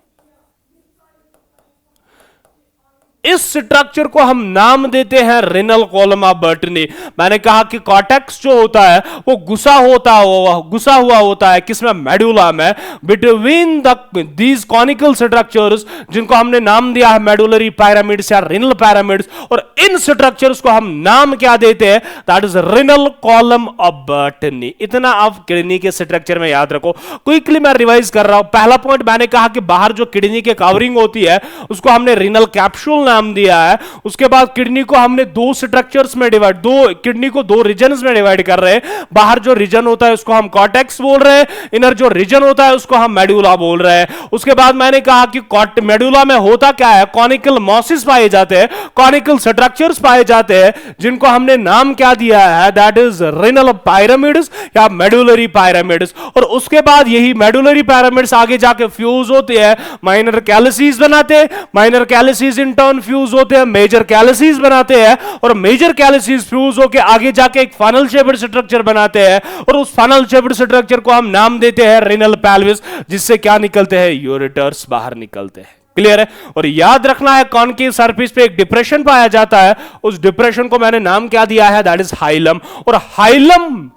इस स्ट्रक्चर को हम नाम देते हैं रिनल कॉलम ऑफ बर्टनी। मैंने कहा कि कॉर्टेक्स जो होता है वो घुसा हुआ होता है किसमें? मेडुला में, बिटवीन दीज कॉनिकल स्ट्रक्चर्स, जिनको हमने नाम दिया है मेडुलरी पिरामिड्स या रिनल पिरामिड्स। और इन स्ट्रक्चर्स को हम नाम क्या देते हैं? That is renal column of Bertini. इतना आप किडनी के स्ट्रक्चर में याद रखो। क्विकली मैं रिवाइज कर रहा हूं। पहला पॉइंट मैंने कहा कि बाहर जो किडनी के कवरिंग होती है उसको हमने रिनल कैप्सूल नाम दिया है। उसके बाद किडनी को हमने दो स्ट्रक्चर्स में डिवाइड, किडनी को दो रीजन्स में डिवाइड कर रहे हैं। बाहर जो रीजन होता है उसको हम कॉर्टेक्स बोल रहे हैं, इनर जो रीजन होता है उसको हम मेडुला बोल रहे हैं। उसके बाद मैंने कहा कि मेडुला में होता क्या है? कॉनिकल मॉसिस पाए जाते हैं, कॉनिकल स्ट्रक्चर्स पाए जाते हैं, जिनको हमने नाम क्या दिया है? दैट इज रिनल पिरामिड्स या मेडुलरी पिरामिड्स। और उसके बाद यही मेडुलरी पिरामिड्स आगे जाके फ्यूज होते हैं, माइनर कैलिसीज बनाते हैं, माइनर कैलिसीज इन टर्न फ्यूज होते हैं, मेजर कैलिसीज बनाते हैं, और मेजर कैलिसीज फ्यूज होकर आगे जाके एक फनल शेप्ड स्ट्रक्चर बनाते हैं। और उस फनल शेप्ड स्ट्रक्चर को हम नाम देते हैं रिनल पैल्विस, जिससे क्या निकलते हैं? यूरेटर्स बाहर निकलते हैं। क्लियर है? और याद रखना है, कॉनकेव सरफेस पे एक डिप्रेशन पाया जाता है, उस डिप्रेशन को मैंने नाम क्या दिया है? That is hilum. और हाइलम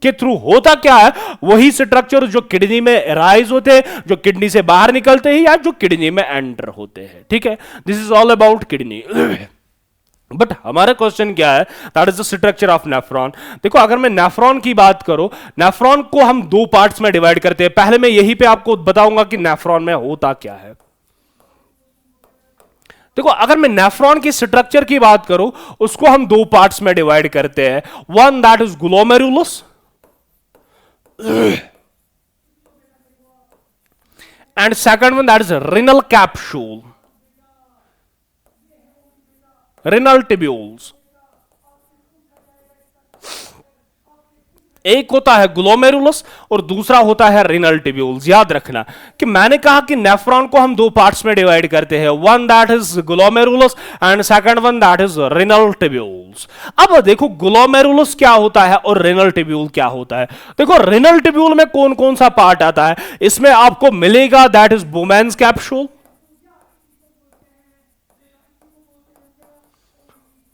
के थ्रू होता क्या है? वही स्ट्रक्चर जो किडनी में राइज होते हैं, जो किडनी से बाहर निकलते हैं, या जो किडनी में एंटर होते हैं। ठीक है? This is all about kidney. But हमारा क्वेश्चन क्या है? That is the structure of nephron. देखो, अगर मैं नेफ्रॉन की बात करूं, नेफ्रॉन को हम दो पार्ट्स में डिवाइड करते हैं। पहले मैं यहीं पे आपको बताऊंगा कि नेफ्रॉन में होता क्या है। देखो अगर मैं नेफ्रॉन की स्ट्रक्चर की बात करूं, उसको हम दो पार्ट्स में डिवाइड करते हैं। One that is glomerulus and second one that is renal capsule, renal tubules. एक होता है ग्लोमेरुलस और दूसरा होता है रिनल टिब्यूल्स। याद रखना कि मैंने कहा कि नेफ्रॉन को हम दो पार्ट्स में डिवाइड करते हैं, one that is glomerulus and second one that is renal tubules. अब देखो ग्लोमेरुलस क्या होता है और रिनल टिब्यूल क्या होता है। देखो रिनल टिब्यूल में कौन कौन सा पार्ट आता है, इसमें आपको मिलेगा that is Bowman's capsule,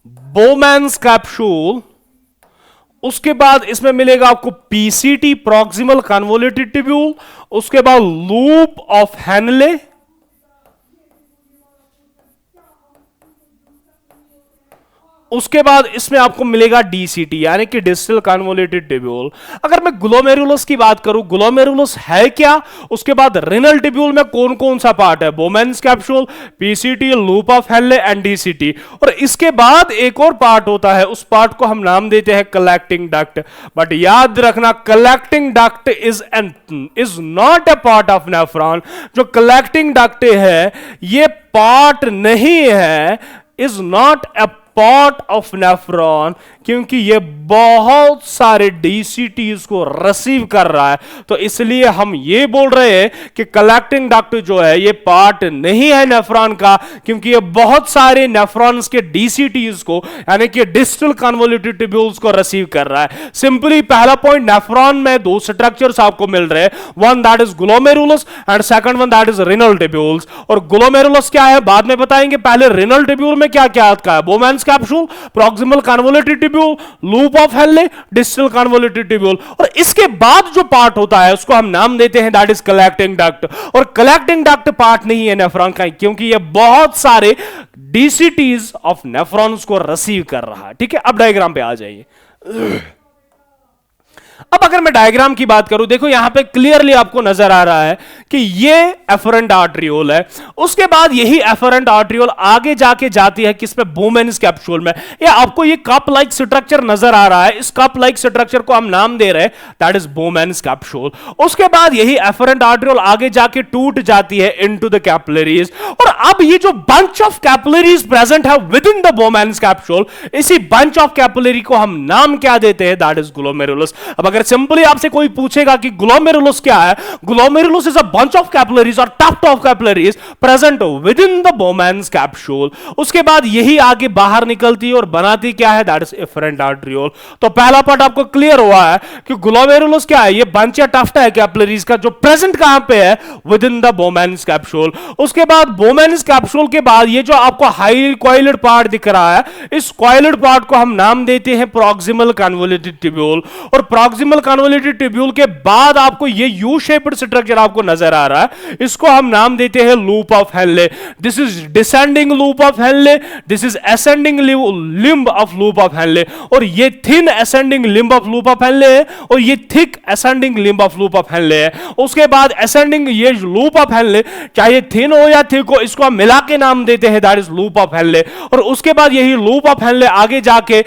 Bowman's capsule. उसके बाद इसमें मिलेगा आपको पीसीटी, प्रॉक्सिमल कन्वोल्यूटेड ट्यूब्यूल। उसके बाद लूप ऑफ हेनले, उसके बाद इसमें आपको मिलेगा डीसीटी यानी कि डिस्टल कन्वोल्यूटेड ट्यूब्यूल। अगर मैं ग्लोमेरुलस की बात करूं, ग्लोमेरुलस है क्या, उसके बाद रिनल ट्यूब्यूल में कौन कौन सा पार्ट है, Bowman's capsule, PCT, loop of Henle and DCT. और इसके बाद एक और पार्ट होता है, उस पार्ट को हम नाम देते हैं कलेक्टिंग डक्ट। बट याद रखना collecting duct is not a part of nephron. जो कलेक्टिंग डक्ट है ये पार्ट नहीं है, is not a part of nephron, क्योंकि ये बहुत सारे डीसीटीज को रिसीव कर रहा है। तो इसलिए हम ये बोल रहे हैं कि कलेक्टिंग डक्ट जो है ये पार्ट नहीं है नेफ्रॉन का, क्योंकि ये बहुत सारे नेफ्रॉन्स के डीसीटीज को यानी कि डिस्टल कन्वोल्यूटेड ट्यूब्यूल्स को रिसीव कर रहा है। सिंपली पहला पॉइंट, नेफ्रॉन में दो स्ट्रक्चर्स आपको मिल रहे हैं, one that is glomerulus and second one that is renal tubules. और ग्लोमेरुलस क्या है बाद में बताएंगे, पहले रिनल ट्यूब्यूल में क्या क्या आता है, Bowman's capsule, proximal convoluted tubule, loop of Henle, distal convoluted tubule. और इसके बाद जो पार्ट होता है उसको हम नाम देते हैं दैट इज कलेक्टिंग डक्ट। और कलेक्टिंग डक्ट पार्ट नहीं है नेफ्रॉन का, क्योंकि ये बहुत सारे डीसीटीज ऑफ नेफ्रॉन्स को रिसीव कर रहा है। ठीक है, अब डायग्राम पे आ जाइए। अब अगर मैं डायग्राम की बात करूं, देखो यहां पे क्लियरली आपको नजर आ रहा है कि ये एफरेंट आर्टरियोल है। उसके बाद यही एफरेंट आर्टरियोल आगे जाके जाती है किसमें, बोमेन्स कैप्सूल में। ये आपको ये कप लाइक स्ट्रक्चर नजर आ रहा है, इस कप लाइक स्ट्रक्चर को हम नाम दे रहे हैं दैट इज बोमेन्स कैप्सूल। उसके बाद यही एफरेंट आर्टरियोल आगे जाके टूट जाती है इनटू द कैपिलरीज। और अब ये जो बंच ऑफ कैपिलरीज प्रेजेंट है with in the Bowman's capsule, इसी बंच ऑफ कैपिलरी को हम नाम क्या देते हैं, दैट इज ग्लोमेरुलस। अब अगर सिंपली आपसे कोई पूछेगा कि ग्लोमेरुलस क्या है, glomerulus is a bunch of capillaries और tuft of capillaries present within the Bowman's capsule. उसके बाद यही आगे बाहर निकलती है और बनाती क्या है, दैट इज एफरेंट आर्टरियोल। तो पहला पार्ट आपको क्लियर हुआ है कि ग्लोमेरुलस क्या है, ये बंच या टफ्ट है कैपिलरीज का जो प्रेजेंट कहां पे है, with in the Bowman's capsule. उसके बाद बोमैन्स कैप्सूल के बाद ये जो आपको हाई कॉइल्ड पार्ट दिख रहा है, इस कॉइल्ड पार्ट को हम नाम देते हैं प्रॉक्सिमल कन्वोल्यूटेड ट्यूब्यूल। और प्रॉक्सिमल कन्वोल्यूटेड ट्यूब्यूल के बाद आपको ये यू शेप्ड स्ट्रक्चर आपको नजर आ रहा है, इसको हम नाम देते हैं loop of Henle. This is descending loop of Henle, this is ascending limb of loop of Henle. और ये thin ascending limb of loop of Henle है और ये thick ascending limb of loop of Henle है। उसके बाद ascending ये loop of Henle चाहे थिन हो या थिक हो, इसको हम मिला के नाम देते हैं that is loop of Henle. और उसके बाद यही लूप ऑफ हेनले आगे जाके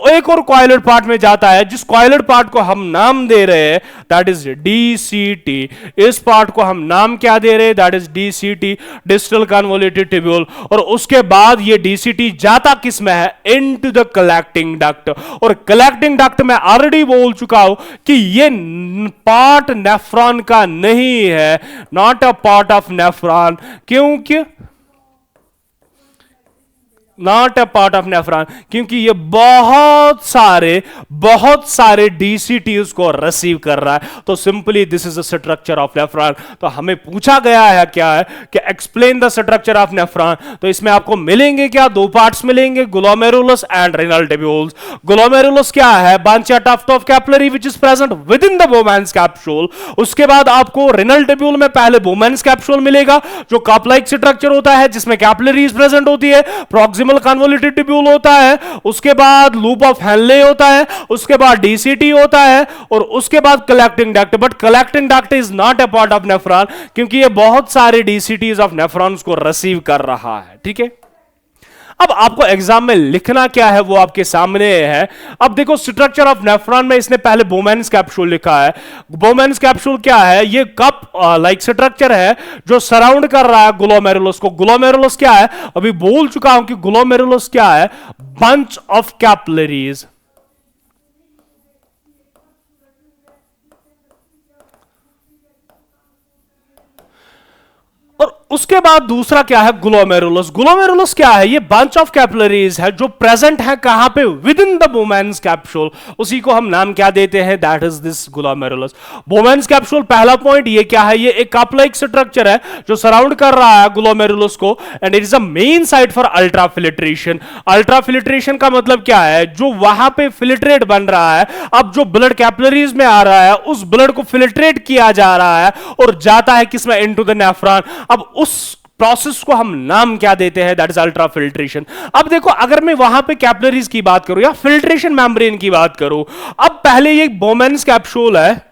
एक और कॉइल्ड पार्ट में जाता है, जिस कॉइल्ड पार्ट को हम नाम दे रहे हैं दैट इज डीसीटी। इस पार्ट को हम नाम क्या दे रहे हैं, that is DCT, distal convoluted tubule. और उसके बाद ये डीसीटी जाता किस में है, इनटू द कलेक्टिंग डक्ट। और कलेक्टिंग डक्ट में ऑलरेडी बोल चुका हूं कि ये पार्ट नेफ्रॉन का नहीं है, not a part of nephron, क्योंकि not a part of nephron, क्योंकि ये बहुत सारे डीसीटीज को रिसीव कर रहा है। तो simply this is the structure of nephron. तो हमें पूछा गया है क्या है कि explain the structure of nephron. तो इसमें आपको मिलेंगे क्या, दो पार्ट्स मिलेंगे, glomerulus and renal tubules. Glomerulus क्या है, बंच या tuft of capillary which is present within the Bowman's capsule. उसके बाद आपको रिनल ट्यूब्यूल में पहले बोमैन्स कैप्सूल मिलेगा जो कप लाइक स्ट्रक्चर होता है जिसमें कैपिलरीज प्रेजेंट होती है, प्रॉक्सिमल कन्वोल्यूटेड ट्यूब्यूल होता है, उसके बाद लूप ऑफ हेनले होता है, उसके बाद डीसीटी होता है और उसके बाद collecting duct. But collecting duct is not a part of nephron, क्योंकि ये बहुत सारे डीसीटीज ऑफ नेफ्रॉन्स को रिसीव कर रहा है। ठीक है, अब आपको एग्जाम में लिखना क्या है वो आपके सामने है। अब देखो स्ट्रक्चर ऑफ नेफ्रॉन में इसने पहले बोमेन्स कैप्सूल लिखा है। बोमेन्स कैप्सूल क्या है? ये कप लाइक स्ट्रक्चर है जो सराउंड कर रहा है ग्लोमेरुलस को। ग्लोमेरुलस क्या है? अभी बोल चुका हूं कि ग्लोमेरुलस क्या है? Bunch of capillaries. और उसके बाद दूसरा क्या है? ग्लोमेरुलस। ग्लोमेरुलस क्या है? ये बंच ऑफ कैपिलरीज है जो प्रेजेंट है कहां पे? With in the Bowman's capsule. उसी को हम नाम क्या देते हैं? That is this glomerulus. Bowman's capsule पहला पॉइंट ये क्या है? ये एक कप लाइक स्ट्रक्चर है जो सराउंड कर रहा है ग्लोमेरुलस को and it is a main site for ultra filtration. Ultra filtration का मतलब क्या है? जो वहां पे फिल्ट्रेट बन रहा है, अब जो ब्लड कैपिलरीज में आ रहा है उस ब्लड को फिल्ट्रेट किया जा रहा है और जाता है किसमें? Into the nephron. अब उस प्रोसेस को हम नाम क्या देते हैं? That is ultra filtration. अब देखो अगर मैं वहां पे कैपिलरीज की बात करूं या फिल्ट्रेशन मेम्ब्रेन की बात करूं, अब पहले ये बोमेन्स कैप्सूल है।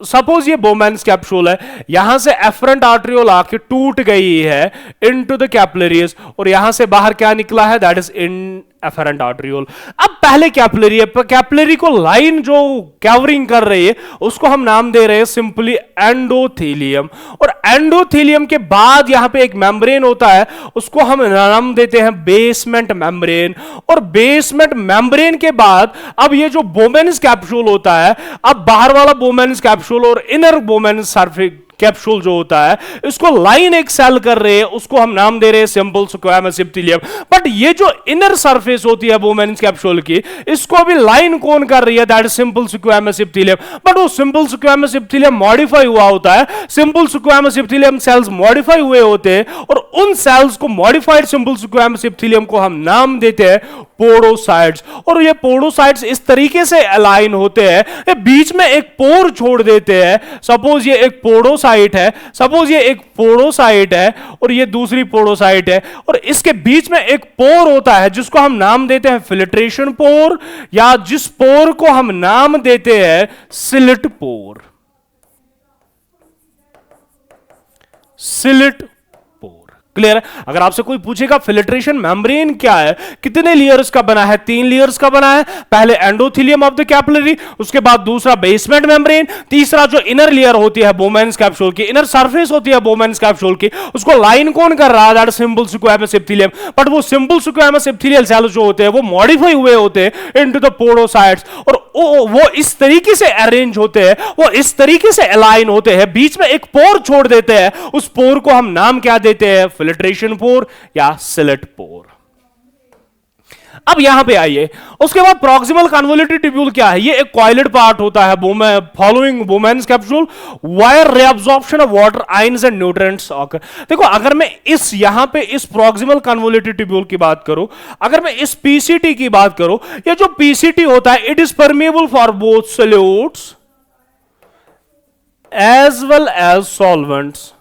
सपोज ये बोमेन्स कैप्सूल है, यहां से एफरेंट आर्टरियोल आके टूट गई है इनटू द कैपिलरीज और यहां से बाहर क्या निकला है? That is in efferent arteriole. अब पहले कैपिलरी है, कैपिलरी को लाइन जो कवरिंग कर रही है उसको हम नाम दे रहे हैं सिंपली एंडोथेलियम। और एंडोथेलियम के बाद यहां पे एक मेम्ब्रेन होता है, उसको हम नाम देते हैं बेसमेंट मेम्ब्रेन। और बेसमेंट मेम्ब्रेन के बाद अब ये जो बोमेन्स कैप्सूल होता है, अब बाहर वाला बोमेन्स कैप्सूल और इनर बोमेन्स सरफेस कैप्सूल जो होता है, इसको लाइन एक सेल कर रहे हैं, उसको हम नाम दे रहे हैं सिंपल स्क्वैमस एपिथेलियम। बट ये जो इनर सरफेस होती है बोमेन्स कैप्सूल की, इसको भी लाइन कौन कर रही है? That is simple squamous epithelium. But वो सिंपल स्क्वैमस एपिथेलियम मॉडिफाई हुआ होता है। Simple squamous epithelium cells modify हुए होते हैं और उन सेल्स को मॉडिफाइड सिंपल स्क्वैमस एपिथेलियम को हम नाम देते हैं पोडोसाइट्स। और ये पोडोसाइट्स इस तरीके से अलाइन होते हैं, ये बीच में एक पोर छोड़ देते हैं। सपोज ये एक पोडोसाइट है, सपोज ये एक पोडोसाइट है और ये दूसरी पोडोसाइट है और इसके बीच में एक पोर होता है जिसको हम नाम देते हैं फिल्ट्रेशन पोर, या जिस पोर को हम नाम देते हैं सिलिट पोर। सिलिट क्लियर है? अगर आपसे कोई पूछेगा फिल्ट्रेशन मेम्ब्रेन क्या है, कितने लेयर्स का बना है? 3 लेयर्स का बना है। पहले एंडोथेलियम ऑफ द कैपिलरी, उसके बाद दूसरा बेसमेंट मेम्ब्रेन, तीसरा जो इनर लेयर होती है बोमेन्स कैप्सूल की, इनर सरफेस होती है बोमेन्स कैप्सूल की, उसको लाइन कौन कर रहा है? That simple squamous epithelium. But वो सिंपल स्क्वैमस एपिथेलियल सेल्स जो होते हैं वो मॉडिफाई हुए होते हैं इनटू द पोडोसाइट्स और वो इस तरीके से अरेंज होते हैं, वो इस तरीके से अलाइन होते हैं, बीच में एक पोर छोड़ देते हैं। उस पोर को हम नाम क्या देते हैं? फिल्ट्रेशन पोर या सिलिट पोर। अब यहां पे आइए, उसके बाद प्रॉक्सिमल कन्वोल्यूटेड ट्यूब्यूल क्या है? ये एक कॉइलेड पार्ट होता है following Bowman's capsule wire reabsorption of water ions and nutrients occur. देखो अगर मैं इस यहां पे इस प्रॉक्सिमल कन्वोल्यूटेड ट्यूब्यूल की बात करूं, अगर मैं इस पीसीटी की बात करूं, ये जो पीसीटी होता है it is permeable for both solutes as well as solvents.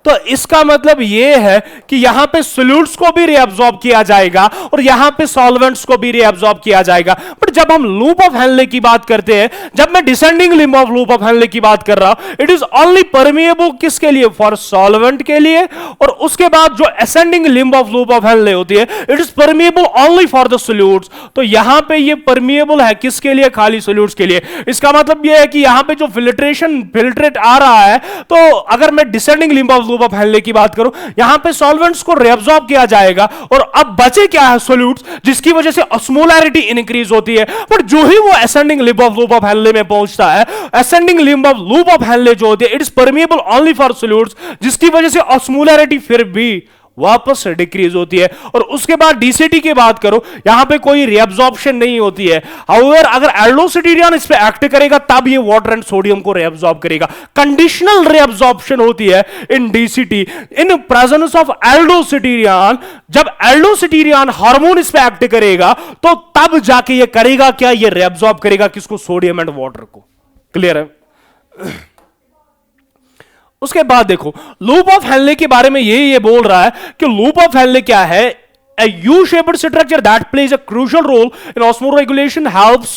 तो इसका मतलब यह है कि यहां पे सोल्यूट्स को भी रीअब्सॉर्ब किया जाएगा और यहां पे सॉल्वेंट्स को भी रीअब्सॉर्ब किया जाएगा। बट जब हम लूप ऑफ हेनले की बात करते हैं, जब मैं descending limb of loop of Henle की बात कर रहा हूं, इट इज ओनली परमिएबल किसके लिए? फॉर सॉल्वेंट के लिए। और उसके बाद जो ascending limb of loop of Henle होती है, it is permeable only for the solutes. तो यहां पे ये परमिएबल है किसके लिए? खाली सोल्यूट्स के लिए। इसका मतलब यह है कि यहां पे जो फिल्ट्रेट आ रहा है, तो अगर मैं descending limb of loop of Henle की बात करूं, यहां पे सॉल्वेंट्स को रीअब्सॉर्ब किया जाएगा और अब बचे क्या है? सॉल्यूट्स, जिसकी वजह से ऑस्मोलैरिटी इंक्रीज होती है। बट जो ही वो ascending limb of loop of Henle में पहुंचता है, ascending limb of loop of Henle जो होती है it is permeable only for solutes, जिसकी वजह से ऑस्मोलैरिटी फिर भी वापस डिक्रीज होती है। और उसके बाद डीसीटी की बात करो, यहां पे कोई रीअब्सॉर्प्शन नहीं होती है। हाउएवर अगर एल्डोस्टेरिन इस पे एक्ट करेगा तब ये वाटर एंड सोडियम को रीअब्सॉर्ब करेगा। कंडीशनल रीअब्सॉर्प्शन होती है इन डीसीटी इन प्रेजेंस ऑफ एल्डोस्टेरिन। जब एल्डोस्टेरिन हार्मोन इस पे एक्ट करेगा तो तब जाके ये करेगा क्या? ये रीअब्सॉर्ब करेगा किसको? सोडियम एंड वाटर को। क्लियर है? उसके बाद देखो लूप ऑफ हेनले के बारे में ये बोल रहा है कि लूप ऑफ हेनले क्या है? A U-shaped structure that plays a crucial role in osmoregulation helps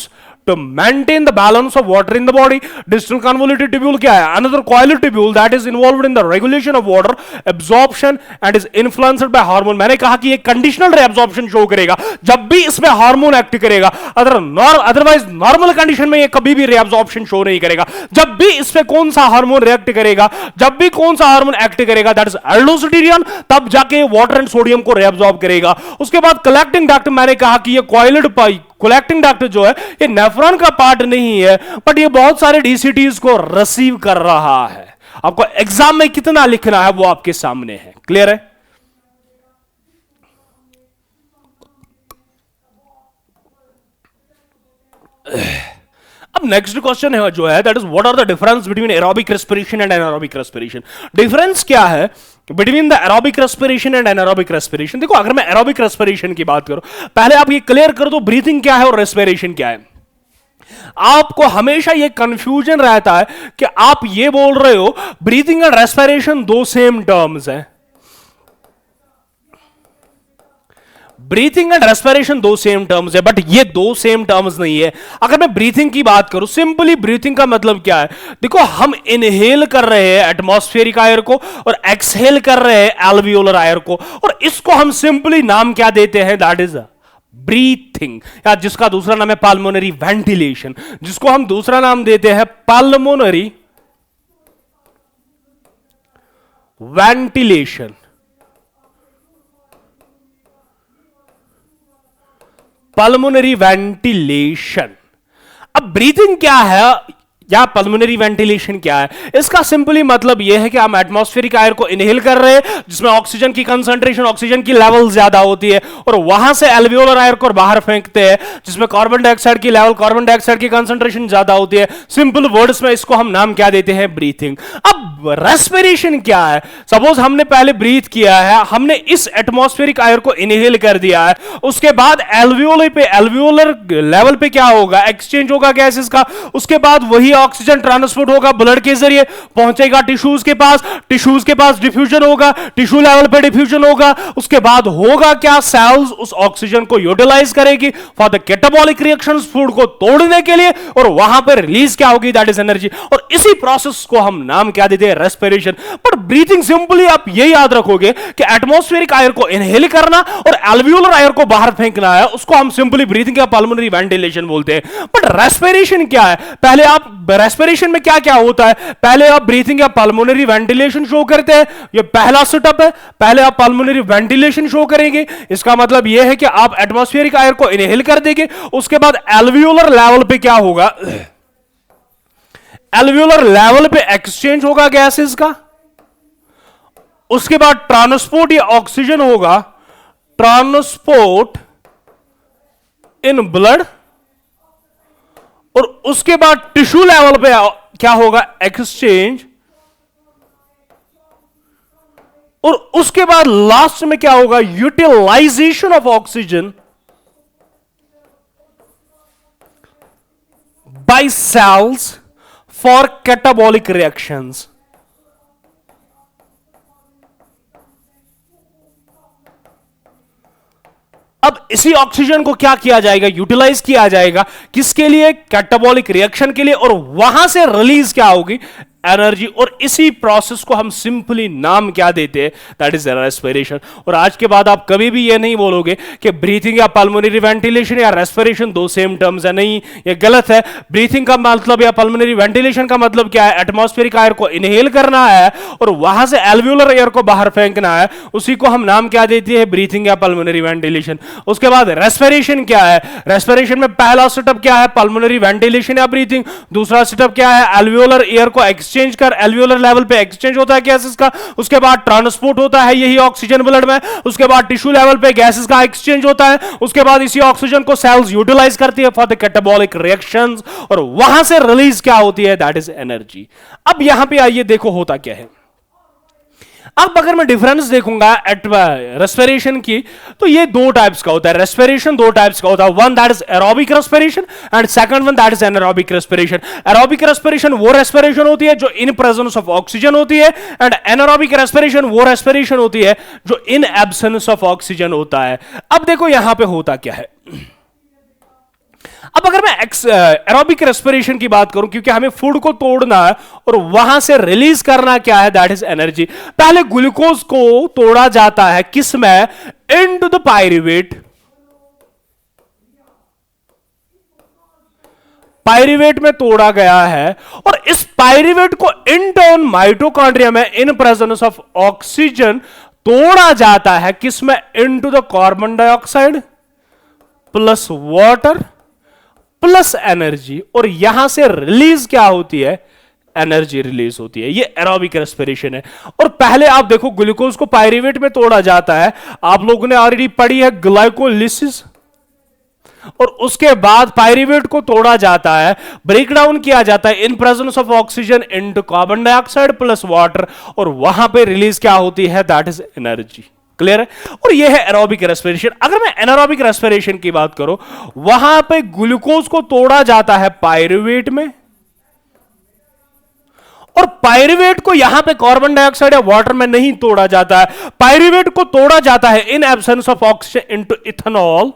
to maintain the balance of water in the body. Distal convoluted tubule क्या है? Another coiled tubule that is involved in the regulation of water absorption and is influenced by hormone. मैंने कहा कि ये conditional reabsorption show करेगा जब भी इसमें हार्मोन एक्ट करेगा, अदरवाइज नॉर्मल कंडीशन में ये कभी भी reabsorption शो नहीं करेगा. जब भी इस पे कौन सा हार्मोन रिएक्ट करेगा, जब भी कौन सा हार्मोन एक्ट करेगा, दैट इज एल्डोस्टेरोन, तब जाके वाटर एंड सोडियम को reabsorb करेगा. उसके बाद कलेक्टिंग डक्ट, मैंने कहा कि ये कॉइल्ड कलेक्टिंग डक्ट जो है ये नेफ्रॉन का पार्ट नहीं है, बट ये बहुत सारे डीसीटीज को रिसीव कर रहा है. आपको एग्जाम में कितना लिखना है वो आपके सामने है. क्लियर है? अब नेक्स्ट क्वेश्चन है जो है that is what are the difference between aerobic respiration and anaerobic respiration. Difference क्या है between the aerobic respiration and anaerobic respiration? देखो, अगर मैं एरोबिक रेस्पिरेशन की बात करूं, पहले आप ये क्लियर कर दो ब्रीथिंग क्या है और रेस्पिरेशन क्या है. आपको हमेशा ये कंफ्यूजन रहता है कि आप ये बोल रहे हो ब्रीथिंग एंड रेस्पिरेशन दो सेम टर्म्स हैं. ब्रीथिंग एंड रेस्पिरेशन दो सेम टर्म्स है, बट ये दो सेम टर्म्स नहीं है. अगर मैं ब्रीथिंग की बात करूं, सिंपली ब्रीथिंग का मतलब क्या है? देखो, हम इनहेल कर रहे हैं एटमॉस्फेरिक एयर को और एक्सहेल कर रहे हैं एल्वियोलर एयर को, और इसको हम सिंपली नाम क्या देते हैं? दैट इज ब्रीथिंग, या जिसका दूसरा नाम है पल्मोनरी वेंटिलेशन, जिसको हम दूसरा नाम देते हैं पल्मोनरी वेंटिलेशन. Pulmonary ventilation. अब ब्रीथिंग क्या है या पल्मोनरी वेंटिलेशन क्या है? इसका सिंपली मतलब यह है कि हम एटमॉस्फेरिक एयर को इनहेल कर रहे हैं जिसमें ऑक्सीजन की कंसंट्रेशन, ऑक्सीजन की लेवल ज्यादा होती है, और वहां से एल्वियोलर एयर को बाहर फेंकते हैं जिसमें कार्बन डाइऑक्साइड की लेवल, कार्बन डाइऑक्साइड की कंसंट्रेशन ज्यादा होती है. सिंपल वर्ड्स में इसको हम नाम क्या देते हैं? ब्रीथिंग. अब रेस्पिरेशन क्या है? सपोज हमने पहले ब्रीथ किया है, हमने इस एटमॉस्फेरिक एयर को इनहेल कर दिया है, उसके बाद एल्वियोलर लेवल पे क्या होगा? एक्सचेंज होगा गैसेस का. उसके बाद वही ऑक्सीजन ट्रांसपोर्ट होगा ब्लड के जरिए, पहुंचेगा टिश्यूज के पास, टिश्यूज के पास डिफ्यूजन होगा, टिश्यू लेवल पे डिफ्यूजन होगा. उसके बाद होगा क्या? सेल्स उस ऑक्सीजन को यूटिलाइज करेगी for the catabolic reactions, food को तोड़ने के लिए, और वहां पर रिलीज क्या होगी? That is energy. और इसी प्रोसेस को हम नाम क्या देते हैं? रेस्पिरेशन. पर ब्रीथिंग सिंपली आप ये याद रखोगे कि एटमॉस्फेरिक एयर को इनहेल करना और एल्वियोलर एयर को बाहर फेंकना है, उसको हम सिंपली ब्रीथिंग या पल्मोनरी वेंटिलेशन बोलते हैं. बट रेस्पिरेशन क्या है? पहले आप रेस्पिरेशन में क्या क्या होता है? पहले आप ब्रीथिंग या पल्मोनरी वेंटिलेशन शो करते हैं. ये पहला सेटअप है. पहले आप पल्मोनरी वेंटिलेशन शो करेंगे, इसका मतलब यह है कि आप एटमॉस्फेरिक एयर को इनहेल कर देंगे. उसके बाद एल्वियोलर लेवल पे क्या होगा? एल्वियोलर लेवल पे एक्सचेंज होगा गैसेस का. उसके बाद ट्रांसपोर्ट या ऑक्सीजन होगा, ट्रांसपोर्ट इन ब्लड, और उसके बाद टिश्यू लेवल पे क्या होगा? एक्सचेंज. और उसके बाद लास्ट में क्या होगा? Utilization of oxygen by cells for catabolic reactions. अब इसी ऑक्सीजन को क्या किया जाएगा? यूटिलाइज किया जाएगा. किसके लिए? कैटाबॉलिक रिएक्शन के लिए. और वहां से रिलीज क्या होगी? एनर्जी. और इसी प्रोसेस को हम सिंपली नाम क्या देते हैं? That is respiration. और आज के बाद आप कभी भी ये नहीं बोलोगे कि ब्रीथिंग या पल्मोनरी वेंटिलेशन या रेस्पिरेशन दो सेम टर्म्स है. नहीं, ये गलत है. ब्रीथिंग का मतलब या पल्मोनरी वेंटिलेशन का मतलब क्या है? एटमॉस्फेरिक एयर को इनहेल करना है और वहां से एल्वियोलर एयर को बाहर फेंकना है. उसी को हम नाम क्या देते हैं? ब्रीथिंग या पल्मोनरी वेंटिलेशन. उसके बाद रेस्पिरेशन क्या है? रेस्पिरेशन में पहला सेटअप क्या है? पल्मोनरी वेंटिलेशन या ब्रीथिंग. दूसरा सेटअप क्या है? एल्वियोलर एयर को एक्सचेंज कर, एल्वियोलर लेवल पे एक्सचेंज होता है गैसेस का. उसके बाद ट्रांसपोर्ट होता है यही ऑक्सीजन ब्लड में. उसके बाद टिश्यू लेवल पे गैसेस का एक्सचेंज होता है. उसके बाद इसी ऑक्सीजन को सेल्स यूटिलाइज करती है फॉर द कैटाबॉलिक रिएक्शंस, और वहां से रिलीज क्या होती है? That is energy. अब यहां पे आइए, देखो होता क्या है. अब अगर मैं डिफरेंस देखूंगा एट रेस्पिरेशन की, तो ये दो टाइप्स का होता है. रेस्पिरेशन दो टाइप्स का होता है. One that is aerobic respiration and second one that is anaerobic respiration. Aerobic respiration वो रेस्पिरेशन होती है जो इन प्रेजेंस ऑफ ऑक्सीजन होती है, एंड एनारोबिक रेस्पिरेशन वो रेस्पिरेशन होती है जो इन एब्सेंस ऑफ ऑक्सीजन होता है. अब देखो यहां पे होता क्या है. अब अगर मैं एरोबिक रेस्पिरेशन की बात करूं, क्योंकि हमें फूड को तोड़ना है और वहां से रिलीज करना क्या है, दैट इज एनर्जी। पहले ग्लूकोज को तोड़ा जाता है किस में, इनटू द पायरुवेट। पायरुवेट में तोड़ा गया है और इस पायरुवेट को इंटर्न माइटोकॉन्ड्रिया में इन प्रेजेंस ऑफ ऑक्सीजन तोड़ा जाता है किसमें, into the carbon dioxide plus water plus energy, और यहां से रिलीज क्या होती है, एनर्जी रिलीज होती है। ये एरोबिक रेस्पिरेशन है। और पहले आप देखो ग्लूकोज को पायरुवेट में तोड़ा जाता है, आप लोगों ने ऑलरेडी पढ़ी है ग्लाइकोलिसिस, और उसके बाद पायरुवेट को तोड़ा जाता है, ब्रेक डाउन किया जाता है in presence of oxygen into carbon dioxide plus water, और वहां पे रिलीज क्या होती है, दैट इज एनर्जी। क्लियर है? और यह है एरोबिक रेस्पिरेशन। अगर मैं एनारोबिक रेस्पिरेशन की बात करूं, वहां पे ग्लूकोज को तोड़ा जाता है पायरुवेट में, और पायरुवेट को यहां पे कार्बन डाइऑक्साइड या वाटर में नहीं तोड़ा जाता है, पायरुवेट को तोड़ा जाता है in absence of oxygen into ethanol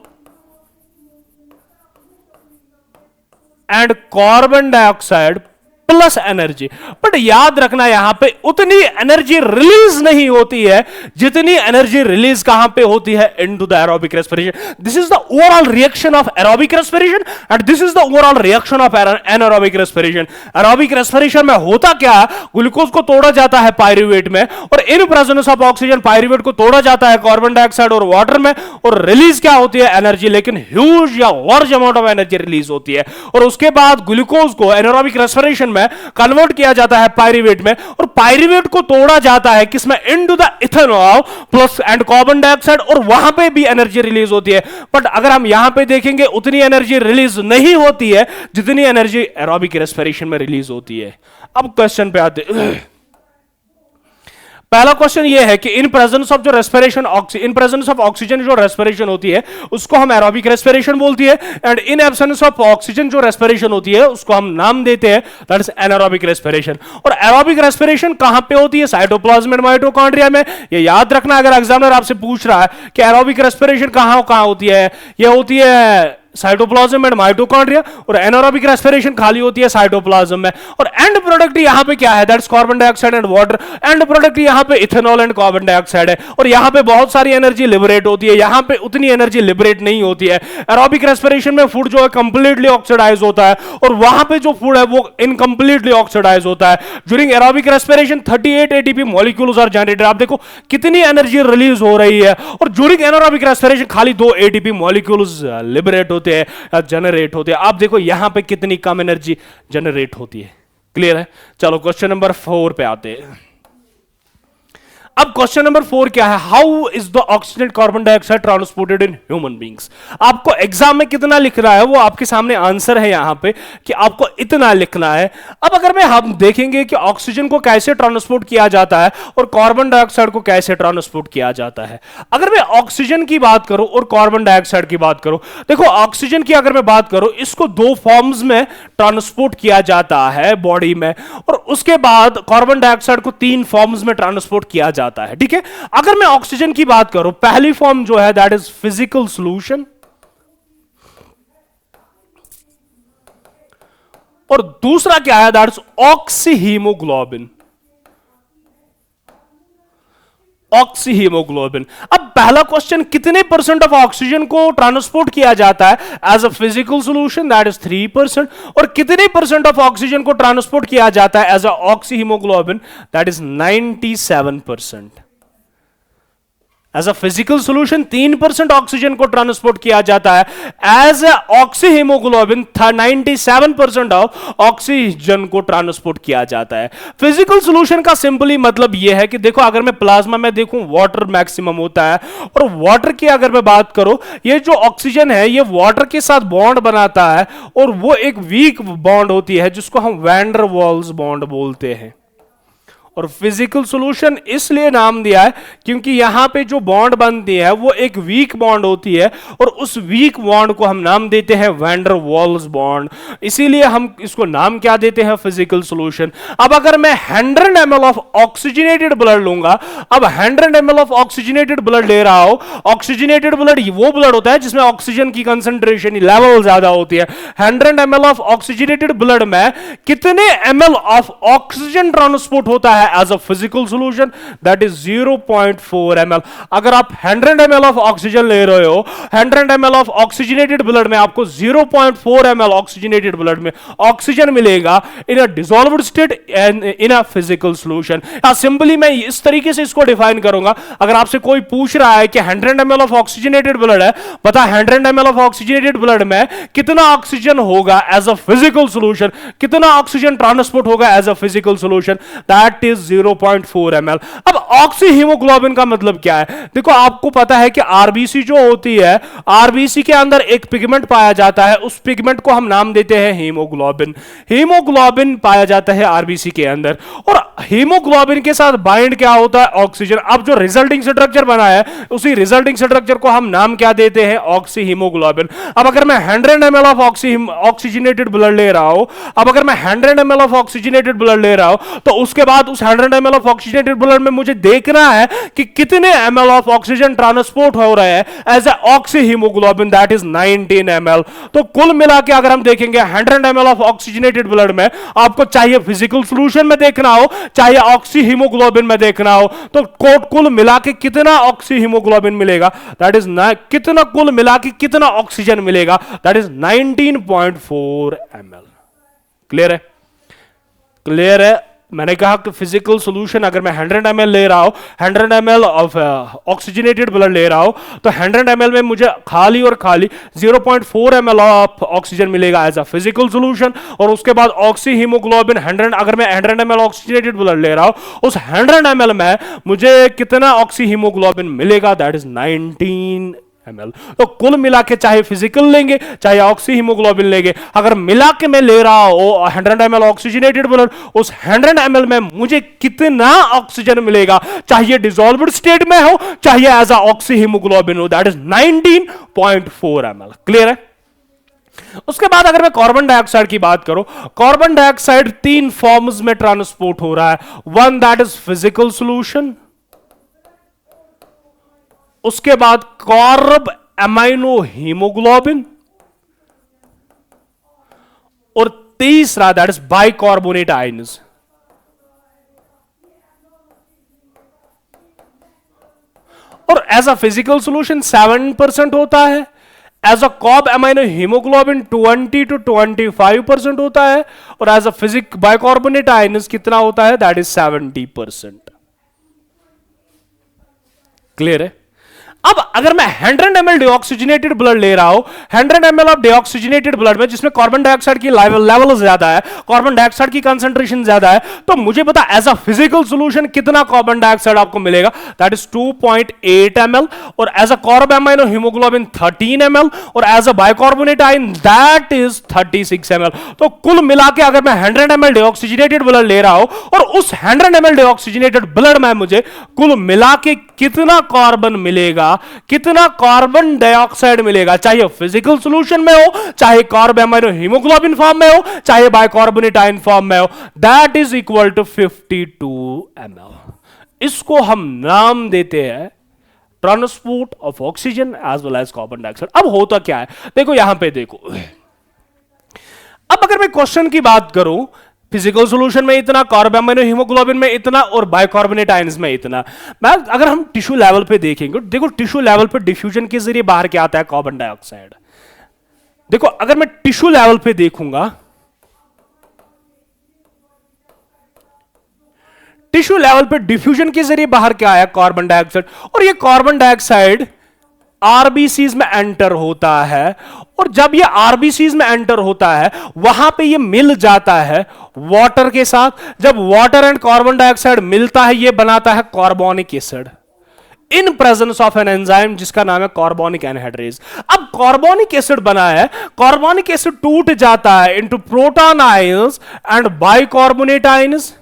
and carbon dioxide plus energy. But याद रखना यहां पे उतनी एनर्जी रिलीज नहीं होती है जितनी एनर्जी रिलीज कहां पे होती है, into the aerobic respiration. This is the overall reaction of aerobic respiration and this is the overall reaction of anaerobic respiration. Aerobic respiration में होता क्या है, ग्लूकोज को तोड़ा जाता है पायरुवेट में, और in presence of oxygen pyruvate को तोड़ा जाता है कार्बन डाइऑक्साइड और वाटर में, और रिलीज क्या होती है, एनर्जी, लेकिन ह्यूज या large amount of energy release होती है। और उसके बाद ग्लूकोज को एनारोबिक रेस्पिरेशन कन्वर्ट किया जाता है पायरुवेट में, और पायरुवेट को तोड़ा जाता है किसमें, into the ethanol plus and carbon dioxide, और वहां पे भी एनर्जी रिलीज होती है। बट अगर हम यहां पे देखेंगे उतनी एनर्जी रिलीज नहीं होती है जितनी एनर्जी एरोबिक रेस्पिरेशन में रिलीज होती है। अब क्वेश्चन पे आते पहला क्वेश्चन ये है कि इन प्रेजेंस ऑफ जो respiration in presence of oxygen जो रेस्पिरेशन होती है उसको हम एरोबिक रेस्पिरेशन बोलती है, and in absence of oxygen जो रेस्पिरेशन होती है उसको हम नाम देते हैं, दैट इज एनारोबिक रेस्पिरेशन। और एरोबिक रेस्पिरेशन कहां पे होती है, साइटोप्लाज्म एंड माइटोकॉन्ड्रिया में। ये याद रखना, अगर एग्जामिनर आपसे पूछ रहा है कि एरोबिक रेस्पिरेशन कहां कहां होती है, ये होती है साइटोप्लाज्म एंड माइटोकॉन्ड्रिया, और एनारोबिक रेस्पिरेशन खाली होती है साइटोप्लाज्म में। और एंड प्रोडक्ट यहां पे क्या है, that's carbon dioxide and water. And product यहां पे इथेनॉल एंड कार्बन डाइऑक्साइड है, और यहां पे बहुत सारी एनर्जी लिबरेट होती है, यहां पे उतनी एनर्जी लिबरेट नहीं होती है। एरोबिक रेस्पिरेशन में फूड जो है कंप्लीटली ऑक्सीडाइज होता है, और वहां पे जो फूड है वो इनकंप्लीटली ऑक्सीडाइज होता है। During aerobic respiration 38 ATP molecules are generated. आप देखो कितनी एनर्जी रिलीज हो रही है, और ड्यूरिंग एनारोबिक रेस्पिरेशन खाली 2 एटीपी मॉलिक्यूल्स लिबरेट होते हैं, जनरेट होते हैं। आप देखो यहां पे कितनी कम एनर्जी जनरेट होती है। क्लियर है? चलो क्वेश्चन नंबर 4 पे आते हैं। अब क्वेश्चन नंबर 4 क्या है, how is the oxygen carbon dioxide transported in human beings. आपको एग्जाम में कितना लिखना है वो आपके सामने आंसर है यहां पे कि आपको इतना लिखना है। अब अगर मैं हम देखेंगे कि ऑक्सीजन को कैसे ट्रांसपोर्ट किया जाता है और कार्बन डाइऑक्साइड को कैसे ट्रांसपोर्ट किया जाता है। अगर मैं ऑक्सीजन की बात करूं और कार्बन डाइऑक्साइड की बात करूं, देखो ऑक्सीजन की अगर मैं बात करूं, इसको 2 फॉर्म्स में ट्रांसपोर्ट किया जाता है बॉडी में, और उसके बाद कार्बन डाइऑक्साइड को 3 फॉर्म्स में ट्रांसपोर्ट किया जाता है। ठीक है? अगर मैं ऑक्सीजन की बात करूं, पहली फॉर्म जो है दैट इज फिजिकल सॉल्यूशन, और दूसरा क्या है, दैट इज ऑक्सीहीमोग्लोबिन। ऑक्सीहीमोग्लोबिन। अब पहला क्वेश्चन, कितने परसेंट ऑफ ऑक्सीजन को ट्रांसपोर्ट किया जाता है as a physical solution, that is 3%, और कितने परसेंट ऑफ ऑक्सीजन को ट्रांसपोर्ट किया जाता है as a oxyhaemoglobin, that is 97%। As a physical solution 3% oxygen को ट्रांसपोर्ट किया जाता है, एज ऑक्सीहीमोग्लोबिन 97% ऑफ ऑक्सीजन को ट्रांसपोर्ट किया जाता है। फिजिकल सॉल्यूशन का सिंपली मतलब यह है कि देखो अगर मैं प्लाज्मा में देखूं वाटर मैक्सिमम होता है, और वाटर की अगर मैं बात करूं, ये जो ऑक्सीजन है ये वाटर के साथ बॉन्ड बनाता है, और वो एक वीक बॉन्ड होती है जिसको हम वैन डर वाल्स बॉन्ड बोलते हैं। और फिजिकल सॉल्यूशन इसलिए नाम दिया है क्योंकि यहां पे जो बॉन्ड बनती है वो एक वीक बॉन्ड होती है और उस वीक बॉन्ड को हम नाम देते हैं वैन डर वाल्स बॉन्ड, इसीलिए हम इसको नाम क्या देते हैं, फिजिकल सॉल्यूशन। अब अगर मैं 100 ml ऑफ ऑक्सीजनेटेड ब्लड लूंगा, अब 100 ml ऑफ ऑक्सीजनेटेड ब्लड ले रहा हूं, ऑक्सीजनेटेड ब्लड वो ब्लड होता है जिसमें ऑक्सीजन की कंसंट्रेशन लेवल ज्यादा होती है। 100 ml ऑफ ऑक्सीजनेटेड ब्लड में कितने ml ऑफ ऑक्सीजन ट्रांसपोर्ट होता है as a physical solution, that is 0.4 ml। अगर आप 100 ml ऑफ ऑक्सीजन ले रहे हो, 100 ml ऑफ ऑक्सीजनेटेड ब्लड में आपको 0.4 ml ऑक्सीजनेटेड ब्लड में ऑक्सीजन मिलेगा in a dissolved state and in a physical solution. या सिंपली मैं इस तरीके से इसको डिफाइन करूंगा, अगर आपसे कोई पूछ रहा है कि 100 ml ऑफ ऑक्सीजनेटेड ब्लड है, बता 100 ml ऑफ ऑक्सीजनेटेड ब्लड में कितना ऑक्सीजन होगा एज अ फिजिकल सॉल्यूशन, कितना ऑक्सीजन ट्रांसपोर्ट होगा as a physical solution, that is 0.4 ml। अब ऑक्सी हीमोग्लोबिन का मतलब क्या है, देखो आपको पता है कि आरबीसी जो होती है, आरबीसी के अंदर एक पिगमेंट पाया जाता है, उस पिगमेंट को हम नाम देते हैं हीमोग्लोबिन। हीमोग्लोबिन पाया जाता है आरबीसी के अंदर और हीमोग्लोबिन के साथ बाइंड क्या होता है, ऑक्सीजन। अब जो रिजल्टिंग स्ट्रक्चर बना है उसी रिजल्टिंग स्ट्रक्चर को हम नाम क्या देते हैं, ऑक्सी हीमोग्लोबिन। अब अगर मैं 100 ml ऑफ ऑक्सीजनेटेड ब्लड ले रहा हूं, अब अगर मैं 100 ml ऑफ ऑक्सीजनेटेड ब्लड ले रहा हूं तो उसके बाद उस 100 ml ऑफ ऑक्सीजनेटेड ब्लड में मुझे देखना है कि कितने ml ऑफ ऑक्सीजन ट्रांसपोर्ट हो रहे हैं as a oxyhaemoglobin, that is 19 ml। तो कुल मिला के अगर हम देखेंगे 100 ml ऑफ ऑक्सीजनेटेड ब्लड में आपको चाहिए फिजिकल सॉल्यूशन में देखना हो, चाहे ऑक्सी हीमोग्लोबिन में देखना हो, तो कुल मिला के कितना ऑक्सी हीमोग्लोबिन मिलेगा, दैट इज कितना कुल मिला के कितना ऑक्सीजन मिलेगा, दैट इज 19.4 ml। क्लियर है, क्लियर है। मैंने कहा कि फिजिकल सॉल्यूशन अगर मैं 100 ml ले रहा हूं, 100 ml ऑफ ऑक्सीजनेटेड ब्लड ले रहा हूं, तो 100 ml में मुझे खाली और खाली 0.4 ml ऑफ ऑक्सीजन मिलेगा एज अ फिजिकल सॉल्यूशन। और उसके बाद ऑक्सी हीमोग्लोबिन 100, अगर मैं 100 ml ऑक्सीजनेटेड ब्लड ले रहा हूं, उस 100 ml में मुझे कितना ऑक्सी हीमोग्लोबिन मिलेगा, दैट इज 19 ml। तो कुल मिला के चाहे फिजिकल लेंगे चाहे ऑक्सी हीमोग्लोबिन लेंगे, अगर मिला के मैं ले रहा हूं 100 ml ऑक्सीजनेटेड ब्लड, उस 100 ml में मुझे कितना ऑक्सीजन मिलेगा, चाहे डिसॉल्व्ड स्टेट में हो चाहे एज अ ऑक्सी हीमोग्लोबिन हो, दैट इज 19.4 ml। क्लियर है। उसके बाद अगर मैं कार्बन डाइऑक्साइड की बात करूं, कार्बन डाइऑक्साइड 3 फॉर्म्स में ट्रांसपोर्ट हो रहा है, one that is physical solution, उसके बाद कार्ब एमाइनो हीमोग्लोबिन, और तीसरा दैट इज बाइकार्बोनेट आयंस। और एज अ फिजिकल सॉल्यूशन 7% होता है, as a carbaminohaemoglobin 20 to 25% होता है, और एज अ बाइकार्बोनेट आयंस कितना होता है, दैट इज 70%। क्लियर है। अब अगर मैं 100 ml डिऑक्सीजनेटेड ब्लड ले रहा हूं, 100 ml ऑफ डिऑक्सीजनेटेड ब्लड में जिसमें कार्बन डाइऑक्साइड की लेवल ज्यादा है, कार्बन डाइऑक्साइड की कंसंट्रेशन ज्यादा है, तो मुझे पता एज अ फिजिकल सॉल्यूशन कितना कार्बन डाइऑक्साइड आपको मिलेगा, दैट इज 2.8 ml, और as a carbaminohaemoglobin 13 ml, और as a bicarbonate ion that is 36 ml। तो कुल मिला के अगर मैं 100 ml डिऑक्सीजनेटेड ब्लड ले रहा हूं और उस 100 ml डिऑक्सीजनेटेड ब्लड में मुझे कुल मिला के कितना कार्बन मिलेगा, कितना कार्बन डाइऑक्साइड मिलेगा, चाहे फिजिकल सॉल्यूशन में हो चाहे कार्ब एमाइनो हीमोग्लोबिन फॉर्म में हो चाहे बाइकार्बोनेट आयन फॉर्म में हो, that is equal to 52 ml। इसको हम नाम देते हैं transport of oxygen as well as carbon dioxide. अब होता क्या है, देखो यहां पे देखो, अब अगर मैं क्वेश्चन की बात करूं, फिजिकल सॉल्यूशन में इतना, कार्ब एमाइनो हीमोग्लोबिन में इतना, और बाइकार्बोनेट आयंस में इतना। मैं अगर हम टिश्यू लेवल पे देखेंगे, देखो टिश्यू लेवल पे डिफ्यूजन के जरिए बाहर क्या आता है, कार्बन डाइऑक्साइड। देखो अगर मैं टिश्यू लेवल पे देखूंगा, टिश्यू लेवल पे डिफ्यूजन के जरिए बाहर क्या आया, कार्बन डाइऑक्साइड, और ये कार्बन डाइऑक्साइड आरबीसीज में एंटर होता है, और जब ये आरबीसीज में एंटर होता है वहां पे ये मिल जाता है वाटर के साथ। जब वाटर एंड कार्बन डाइऑक्साइड मिलता है ये बनाता है carbonic acid in presence of an enzyme जिसका नाम है कार्बोनिक एनहाइड्रेज। अब कार्बोनिक एसिड बना है, कार्बोनिक एसिड टूट जाता है into proton ions and bicarbonate ions.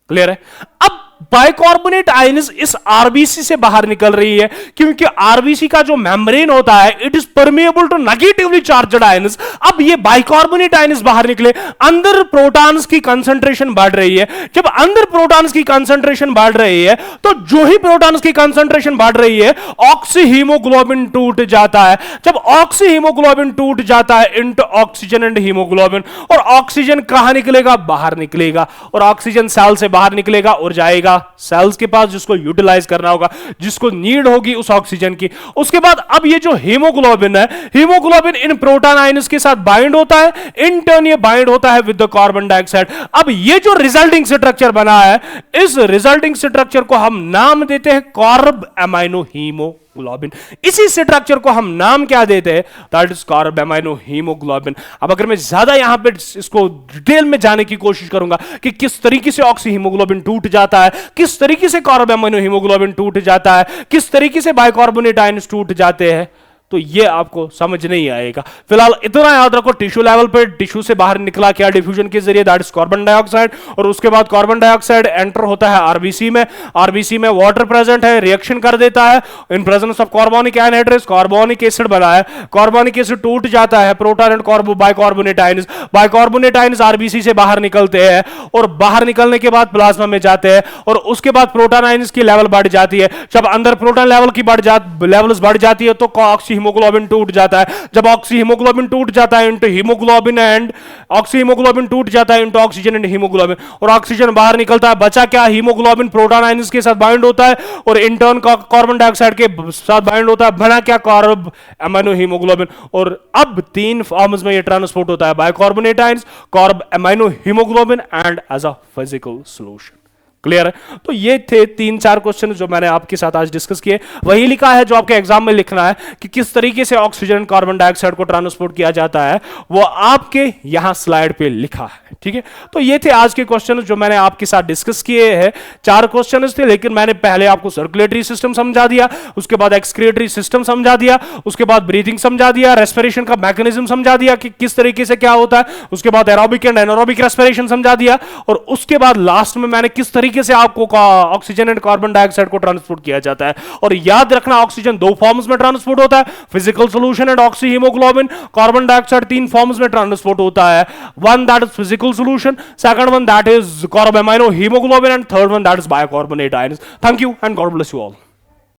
Clear है? अब बाइकार्बोनेट आयंस इस आरबीसी से बाहर निकल रही है क्योंकि आरबीसी का जो मेम्ब्रेन होता है it is permeable to negatively charged ions. अब ये बाइकार्बोनेट आयंस बाहर निकले, अंदर प्रोटॉन्स की कंसंट्रेशन बढ़ रही है। जब अंदर प्रोटॉन्स की कंसंट्रेशन बढ़ रही है तो जो ही प्रोटॉन्स की कंसंट्रेशन बढ़ रही है ऑक्सी हीमोग्लोबिन टूट जाता है। जब ऑक्सी हीमोग्लोबिन टूट जाता है इनटू ऑक्सीजन एंड हीमोग्लोबिन, और ऑक्सीजन कहां निकलेगा? बाहर निकलेगा, और ऑक्सीजन सेल से बाहर निकलेगा और जाएगा सेल्स के पास जिसको यूटिलाइज करना होगा, जिसको नीड होगी उस ऑक्सीजन की। उसके बाद अब ये जो हीमोग्लोबिन है, हीमोग्लोबिन इन प्रोटॉन आयंस के साथ बाइंड होता है, इन टर्न ये बाइंड होता है विद द कार्बन डाइऑक्साइड। अब ये जो रिजल्टिंग स्ट्रक्चर बना है, इस रिजल्टिंग स्ट्रक्चर को हम नाम देते हैं कार्ब एमाइनो हीमोग्लोबिन। इसी स्ट्रक्चर को हम नाम क्या देते हैं? That is carb amino haemoglobin. अब अगर मैं ज्यादा यहां पे इसको डिटेल में जाने की कोशिश करूंगा कि किस तरीके से ऑक्सी हीमोग्लोबिन टूट जाता है, किस तरीके से कार्ब एमाइनो हीमोग्लोबिन टूट जाता है, किस तरीके से बाइकार्बोनेट आयंस टूट जाते हैं, तो ये आपको समझ नहीं आएगा। फिलहाल इतना याद रखो, टिश्यू लेवल पे टिश्यू से बाहर निकला क्या डिफ्यूजन के जरिए? दैट इज कार्बन डाइऑक्साइड, और उसके बाद कार्बन डाइऑक्साइड एंटर होता है आरबीसी में। आरबीसी में वाटर प्रेजेंट है, रिएक्शन कर देता है in presence of carbonic anhydrase, carbonic acid बना है, कार्बोनिक एसिड टूट जाता है, proton and bicarbonate ions, bicarbonate ions RBC से बाहर निकलते हैं, और बाहर निकलने के बाद प्लाज्मा में जाते हैं, और उसके बाद प्रोटॉन आयंस की लेवल बढ़ जाती है। जब अंदर प्रोटॉन लेवल की लेवल्स बढ़ जाती है तो ऑक्सी हीमोग्लोबिन टूट जाता है। जब ऑक्सी हीमोग्लोबिन टूट जाता है into haemoglobin and oxy haemoglobin टूट जाता है इनटू ऑक्सीजन एंड हीमोग्लोबिन, और ऑक्सीजन बाहर निकलता है। बचा क्या? हीमोग्लोबिन प्रोटॉन आयंस के साथ बाइंड होता है और इंटर्न कार्बन डाइऑक्साइड के साथ बाइंड होता है। बना क्या? Carbaminohaemoglobin. और अब तीन फॉर्म्स में ये ट्रांसपोर्ट होता है, bicarbonate ions, carbaminohaemoglobin and as a physical solution. Clear है? तो ये थे 3-4 क्वेश्चन जो मैंने आपके साथ आज डिस्कस किए। वही लिखा है जो आपके एग्जाम में लिखना है कि किस तरीके से ऑक्सीजन कार्बन डाइऑक्साइड को ट्रांसपोर्ट किया जाता है, वो आपके यहां स्लाइड पे लिखा है। ठीक है, तो ये थे आज के क्वेश्चन जो मैंने आपके साथ डिस्कस किए हैं। 4 क्वेश्चन थे, लेकिन मैंने पहले आपको सर्कुलेटरी सिस्टम समझा दिया, उसके बाद एक्सक्रिएटरी सिस्टम समझा दिया, उसके बाद ब्रीथिंग समझा दिया, रेस्पिरेशन का मैकेनिज्म समझा दिया कि किस तरीके से क्या होता है, उसके बाद एरोबिक एंड एनारोबिक रेस्पिरेशन समझा दिया, और उसके बाद लास्ट में मैंने किस तरीके से आपको ऑक्सीजन एंड कार्बन डाइऑक्साइड को ट्रांसपोर्ट किया जाता है। और याद रखना ऑक्सीजन 2 फॉर्म्स में ट्रांसपोर्ट होता है, physical solution and oxy haemoglobin. Carbon dioxide 3 forms में ट्रांसपोर्ट होता है, one that is physical solution, second one that is carb amino haemoglobin, and third one that is bicarbonate ions. Thank you and God bless you all.